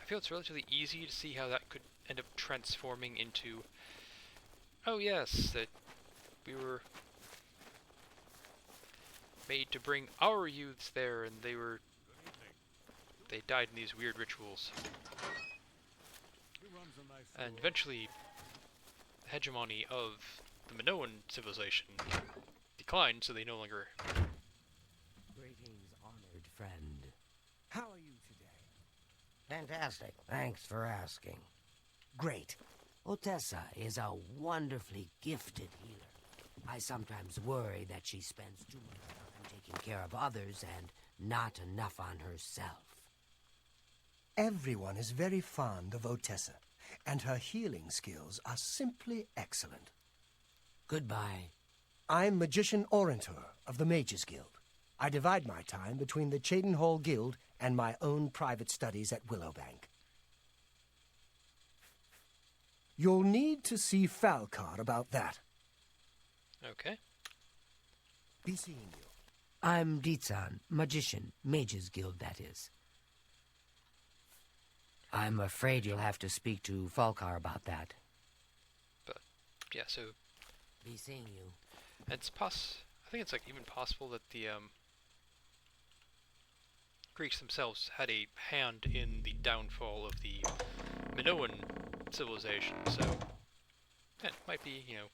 I feel it's relatively easy to see how that could end up transforming into, oh yes, that we were made to bring our youths there, and they died in these weird rituals. And eventually, the hegemony of the Minoan civilization declined, so they no longer... Greetings, honored friend. How are you today? Fantastic. Thanks for asking. Great. Otessa is a wonderfully gifted healer. I sometimes worry that she spends too much time taking care of others and not enough on herself. Everyone is very fond of Otessa, and her healing skills are simply excellent. Goodbye. I'm Magician Orentor of the Mages Guild. I divide my time between the Cheydinhal Guild and my own private studies at Willowbank. You'll need to see Falcar about that. Okay. Be seeing you. I'm Ditsan, Magician, Mages Guild, that is. I'm afraid you'll have to speak to Falcar about that. But, yeah, so Be seeing you. it's I think it's like even possible that the Greeks themselves had a hand in the downfall of the Minoan civilization, so it might be, you know,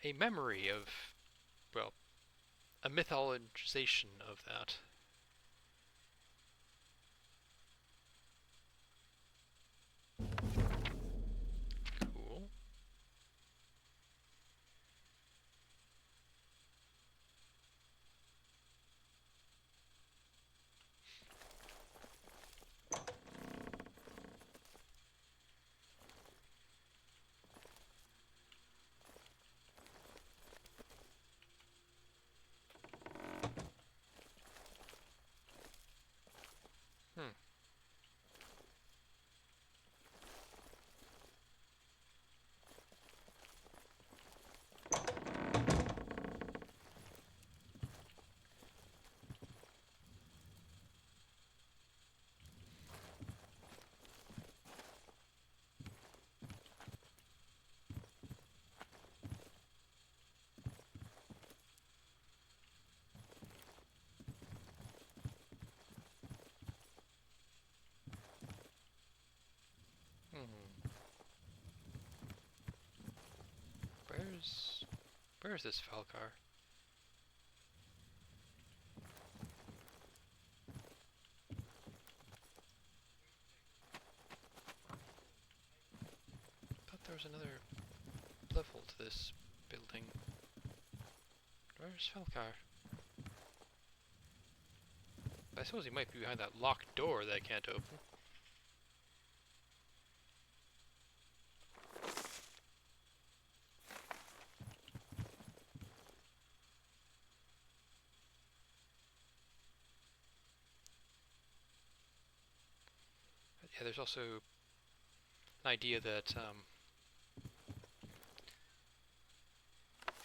a memory of, well, a mythologization of that. Cool. Where's this Falcar? Thought there was another level to this building. Where's Falcar? I suppose he might be behind that locked door that I can't open. Yeah, there's also an idea that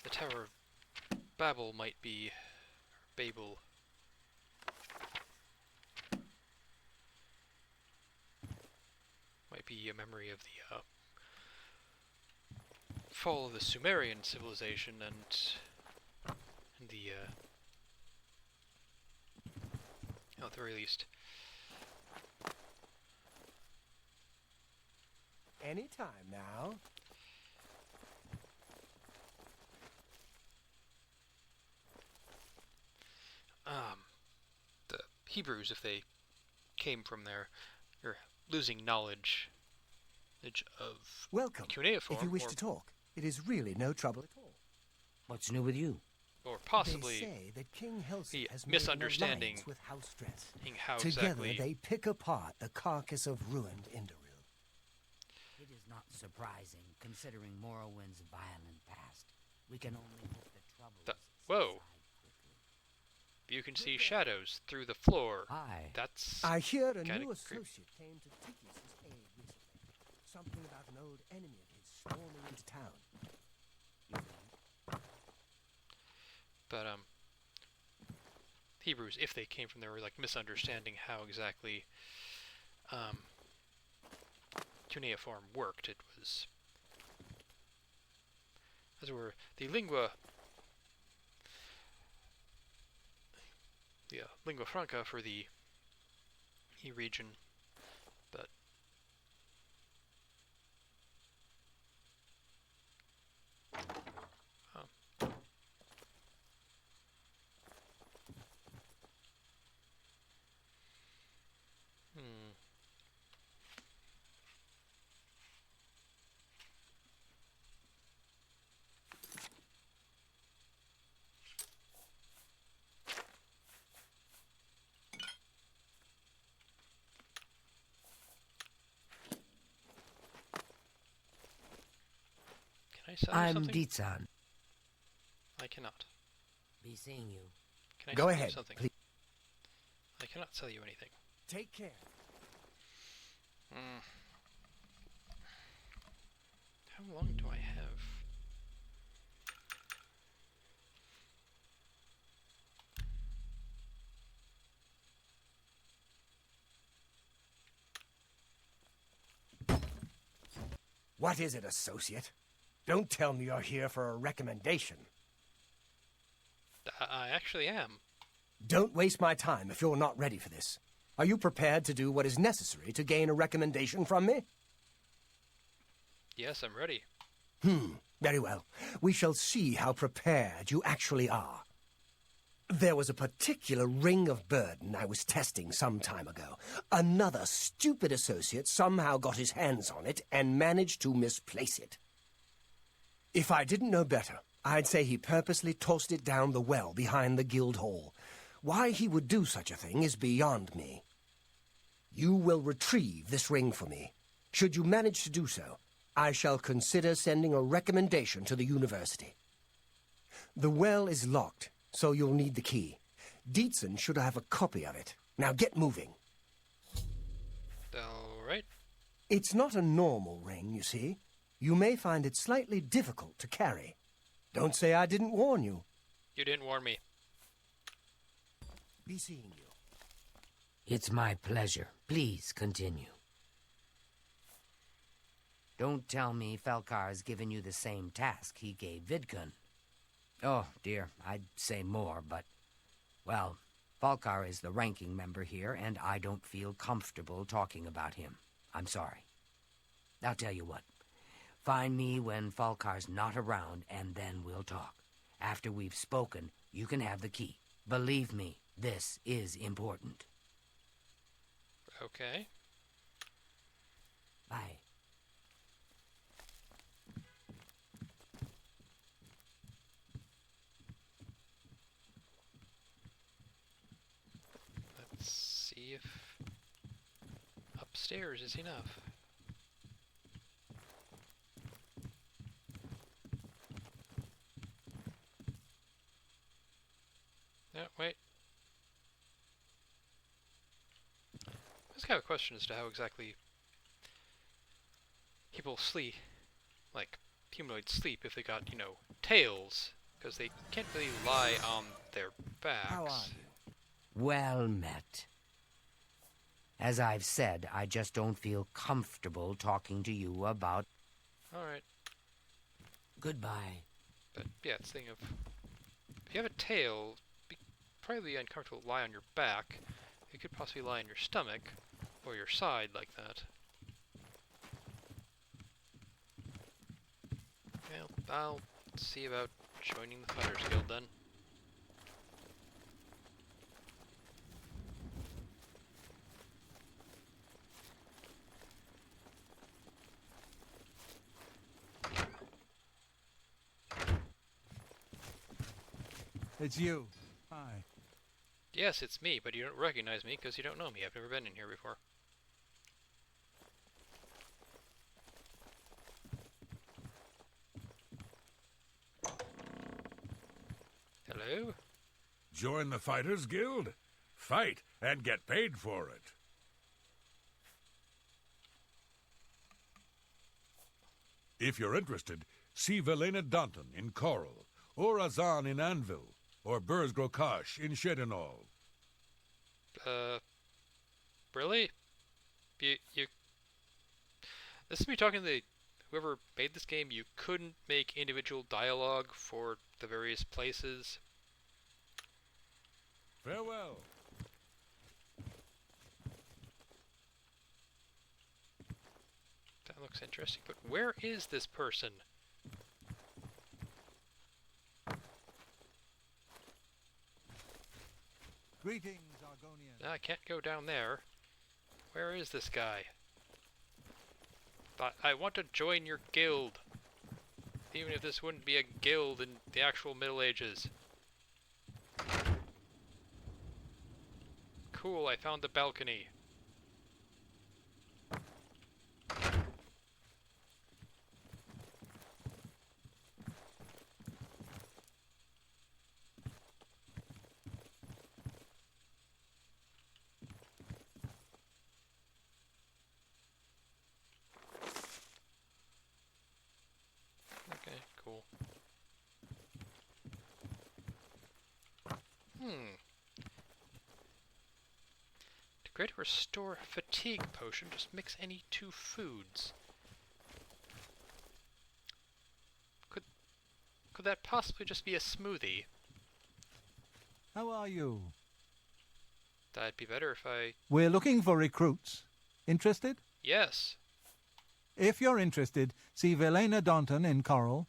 the Tower of Babel might be, Babel, might be a memory of the fall of the Sumerian civilization and the, at the very least, Anytime now. the Hebrews, if they came from there, you're losing knowledge of Welcome. cuneiform. If you wish or, to talk, it is really no trouble at all. What's new with you? or possibly They say that King Helsa the has made an misunderstanding alliance with House Dress. how Together exactly. they pick apart the carcass of ruined Indoril. It is not surprising, considering Morrowind's violent past. We can only hope that troubles Whoa. subside quickly. You can see shadows through the floor. Hi. That's I hear a kinda new creepy. associate came to Tikius' aid recently. Something about an old enemy of his storming into town. But Hebrews, if they came from there, were like misunderstanding how exactly cuneiform worked. It was, as it were, the lingua franca for the E region, but hmm. Can I sell you I'm something? Dietsan. I cannot. Be seeing you. Can I Go sell ahead, you something? please. I cannot sell you anything. Take care. Hmm. How long do I have? What is it, associate? Don't tell me you're here for a recommendation. I actually am. Don't waste my time if you're not ready for this. Are you prepared to do what is necessary to gain a recommendation from me? Yes, I'm ready. Very well. We shall see how prepared you actually are. There was a particular ring of burden I was testing some time ago. Another stupid associate somehow got his hands on it and managed to misplace it. If I didn't know better, I'd say he purposely tossed it down the well behind the guild hall. Why he would do such a thing is beyond me. You will retrieve this ring for me. Should you manage to do so, I shall consider sending a recommendation to the university. The well is locked, so you'll need the key. Dietsen should have a copy of it. Now get moving. Alright. It's not a normal ring, you see. You may find it slightly difficult to carry. Don't say I didn't warn you. You didn't warn me. Be seeing you. It's my pleasure. Please continue. Don't tell me Felkar has given you the same task he gave Vidkun. Oh, dear, I'd say more, but... Well, Falkar is the ranking member here, and I don't feel comfortable talking about him. I'm sorry. I'll tell you what. Find me when Falkar's not around, and then we'll talk. After we've spoken, you can have the key. Believe me, this is important. Okay. Bye. Let's see if upstairs is enough. No, wait. I just have a question as to how exactly people sleep, like humanoids sleep, if they got, tails, because they can't really lie on their backs. How are you? Well met. As I've said, I just don't feel comfortable talking to you about... Alright, Goodbye. but yeah, it's the thing of, if you have a tail, it'd be probably uncomfortable to lie on your back. You could possibly lie on your stomach, or your side like that. Well, I'll see about joining the Fighters Guild then. It's you. Hi. Yes, it's me, but you don't recognize me because you don't know me. I've never been in here before. Hello? Join the Fighters Guild? Fight and get paid for it. If you're interested, see Velena Danton in Coral, or Azan in Anvil, or Burz Grokash in Shedenall. Really? You... This is me talking to whoever made this game. You couldn't make individual dialogue for the various places. Farewell. That looks interesting, but where is this person? Greetings, Argonian. I can't go down there. Where is this guy? But I want to join your guild. Even if this wouldn't be a guild in the actual Middle Ages. Cool, I found the balcony. Okay, cool. To create a restore fatigue potion, just mix any two foods. Could that possibly just be a smoothie? How are you? That'd be better if I... We're looking for recruits. Interested? Yes. If you're interested, see Velena Danton in Coral,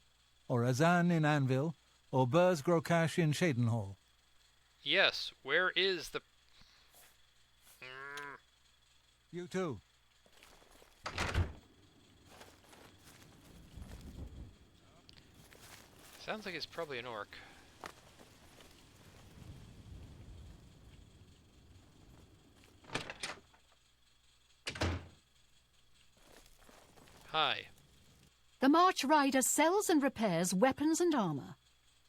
or Azan in Anvil, or Burz Grokash in Shedenhall. Yes, where is the... You too. Sounds like it's probably an orc. Hi. The March Rider sells and repairs weapons and armor.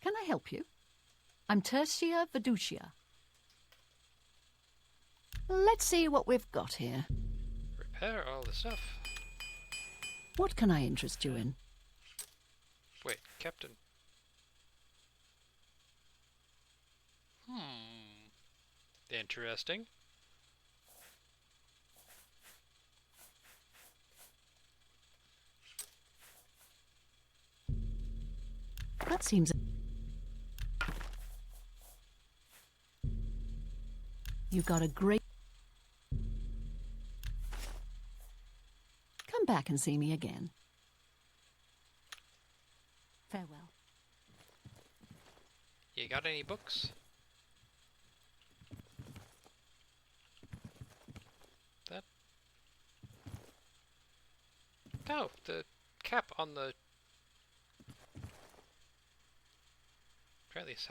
Can I help you? I'm Tertia Veducia. Let's see what we've got here. Repair all the stuff. What can I interest you in? Wait, Captain. Interesting. That seems... You've got a great... Come back and see me again. Farewell. You got any books? That... No, the cap on the... Apparently this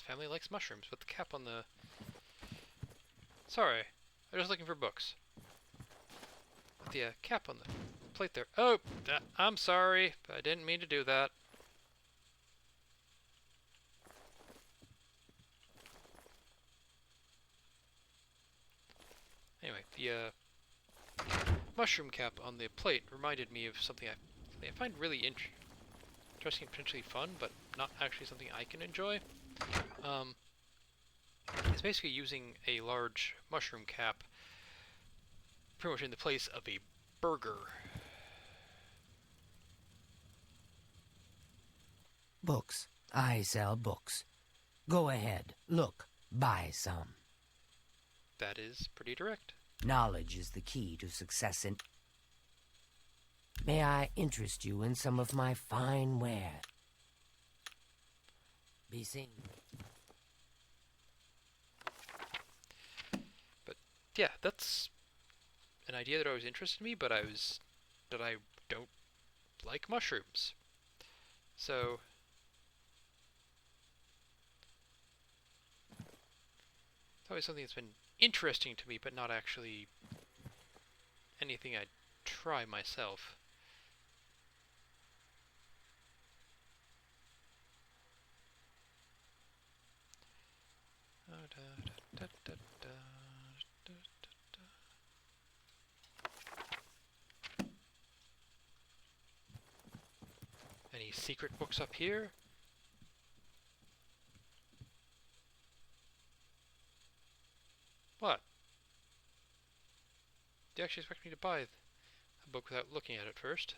family likes mushrooms, but the cap on the... Sorry, I was looking for books. But the cap on the plate there... Oh, I'm sorry, I didn't mean to do that. Anyway, the mushroom cap on the plate reminded me of something I find really interesting and potentially fun, but not actually something I can enjoy. It's basically using a large mushroom cap pretty much in the place of a burger. Books. I sell books. Go ahead, look, buy some. That is pretty direct. Knowledge is the key to success in... May I interest you in some of my fine ware? Be seen. But yeah, that's an idea that always interested me, but I don't like mushrooms. So It's always something that's been interesting to me, but not actually anything I'd try myself. Any secret books up here? What? Do you actually expect me to buy a book without looking at it first?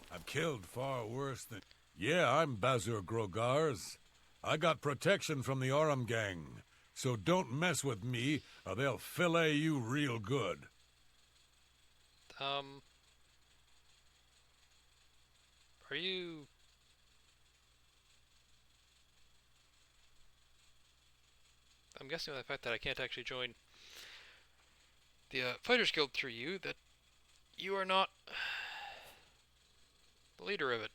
I've killed far worse than... Yeah, I'm Bazur Grogars. I got protection from the Aurum gang, so don't mess with me, or they'll fillet you real good. Are you... I'm guessing by the fact that I can't actually join the Fighters Guild through you, that you are not the leader of it.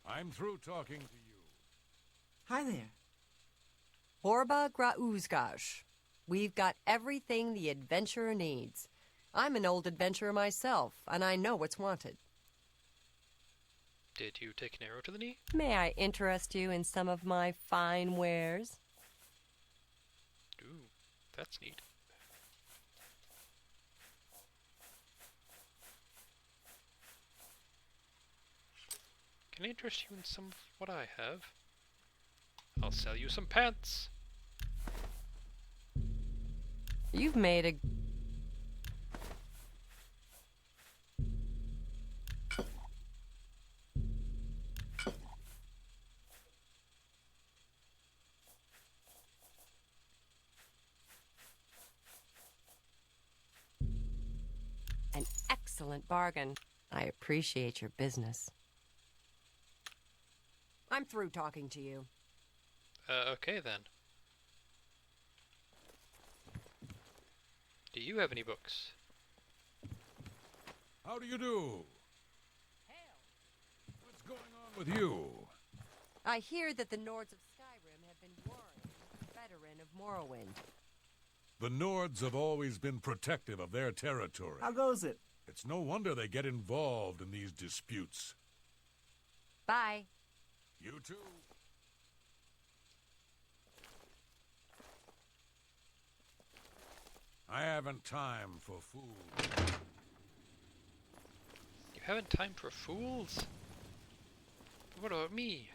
I'm through talking to you. Hi there. Horba Grauzgaj. We've got everything the adventurer needs. I'm an old adventurer myself, and I know what's wanted. Did you take an arrow to the knee? May I interest you in some of my fine wares? Ooh, that's neat. Can I interest you in some of what I have? I'll sell you some pants. You've made a... an excellent bargain. I appreciate your business. I'm through talking to you. Okay then. Do you have any books? How do you do? What's going on with you? I hear that the Nords of Skyrim have been warring with the veteran of Morrowind. The Nords have always been protective of their territory. How goes it? It's no wonder they get involved in these disputes. Bye. You too. I haven't time for fools. You haven't time for fools? What about me?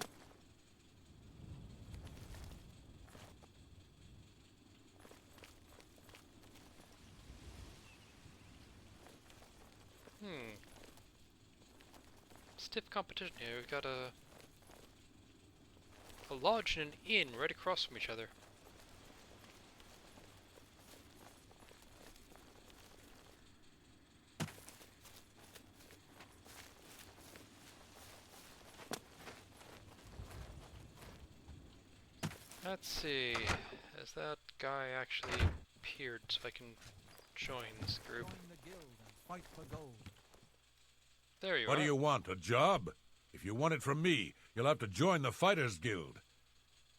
Stiff competition here. We've got a lodge and an inn right across from each other. Let's see. Has that guy actually appeared so I can join this group? Join the guild and fight for gold. There you are. What do you want, a job? If you want it from me, you'll have to join the Fighters Guild.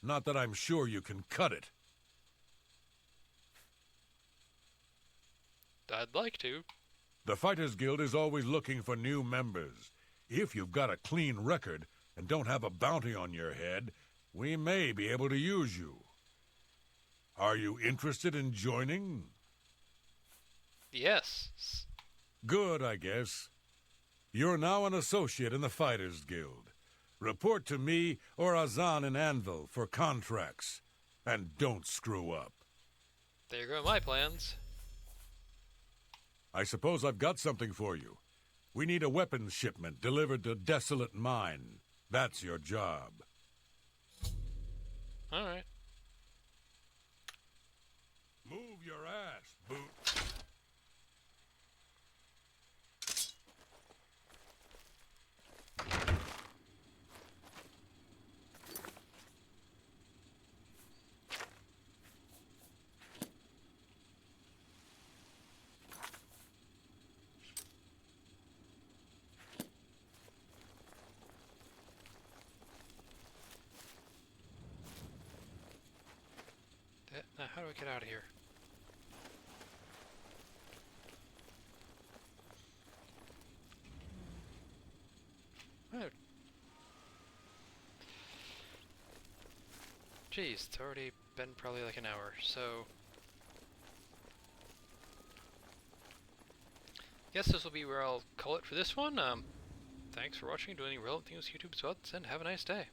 Not that I'm sure you can cut it. I'd like to. The Fighters Guild is always looking for new members. If you've got a clean record and don't have a bounty on your head, we may be able to use you. Are you interested in joining? Yes. Good, I guess. You're now an associate in the Fighters Guild. Report to me or Azan in Anvil for contracts. And don't screw up. There go my plans. I suppose I've got something for you. We need a weapons shipment delivered to Desolate Mine. That's your job. Alright. Move your ass, boot. do I get out of here? Oh. Jeez, it's already been probably like an hour, so... Guess this will be where I'll call it for this one. Thanks for watching, doing any relevant things with YouTube Spuds, and have a nice day.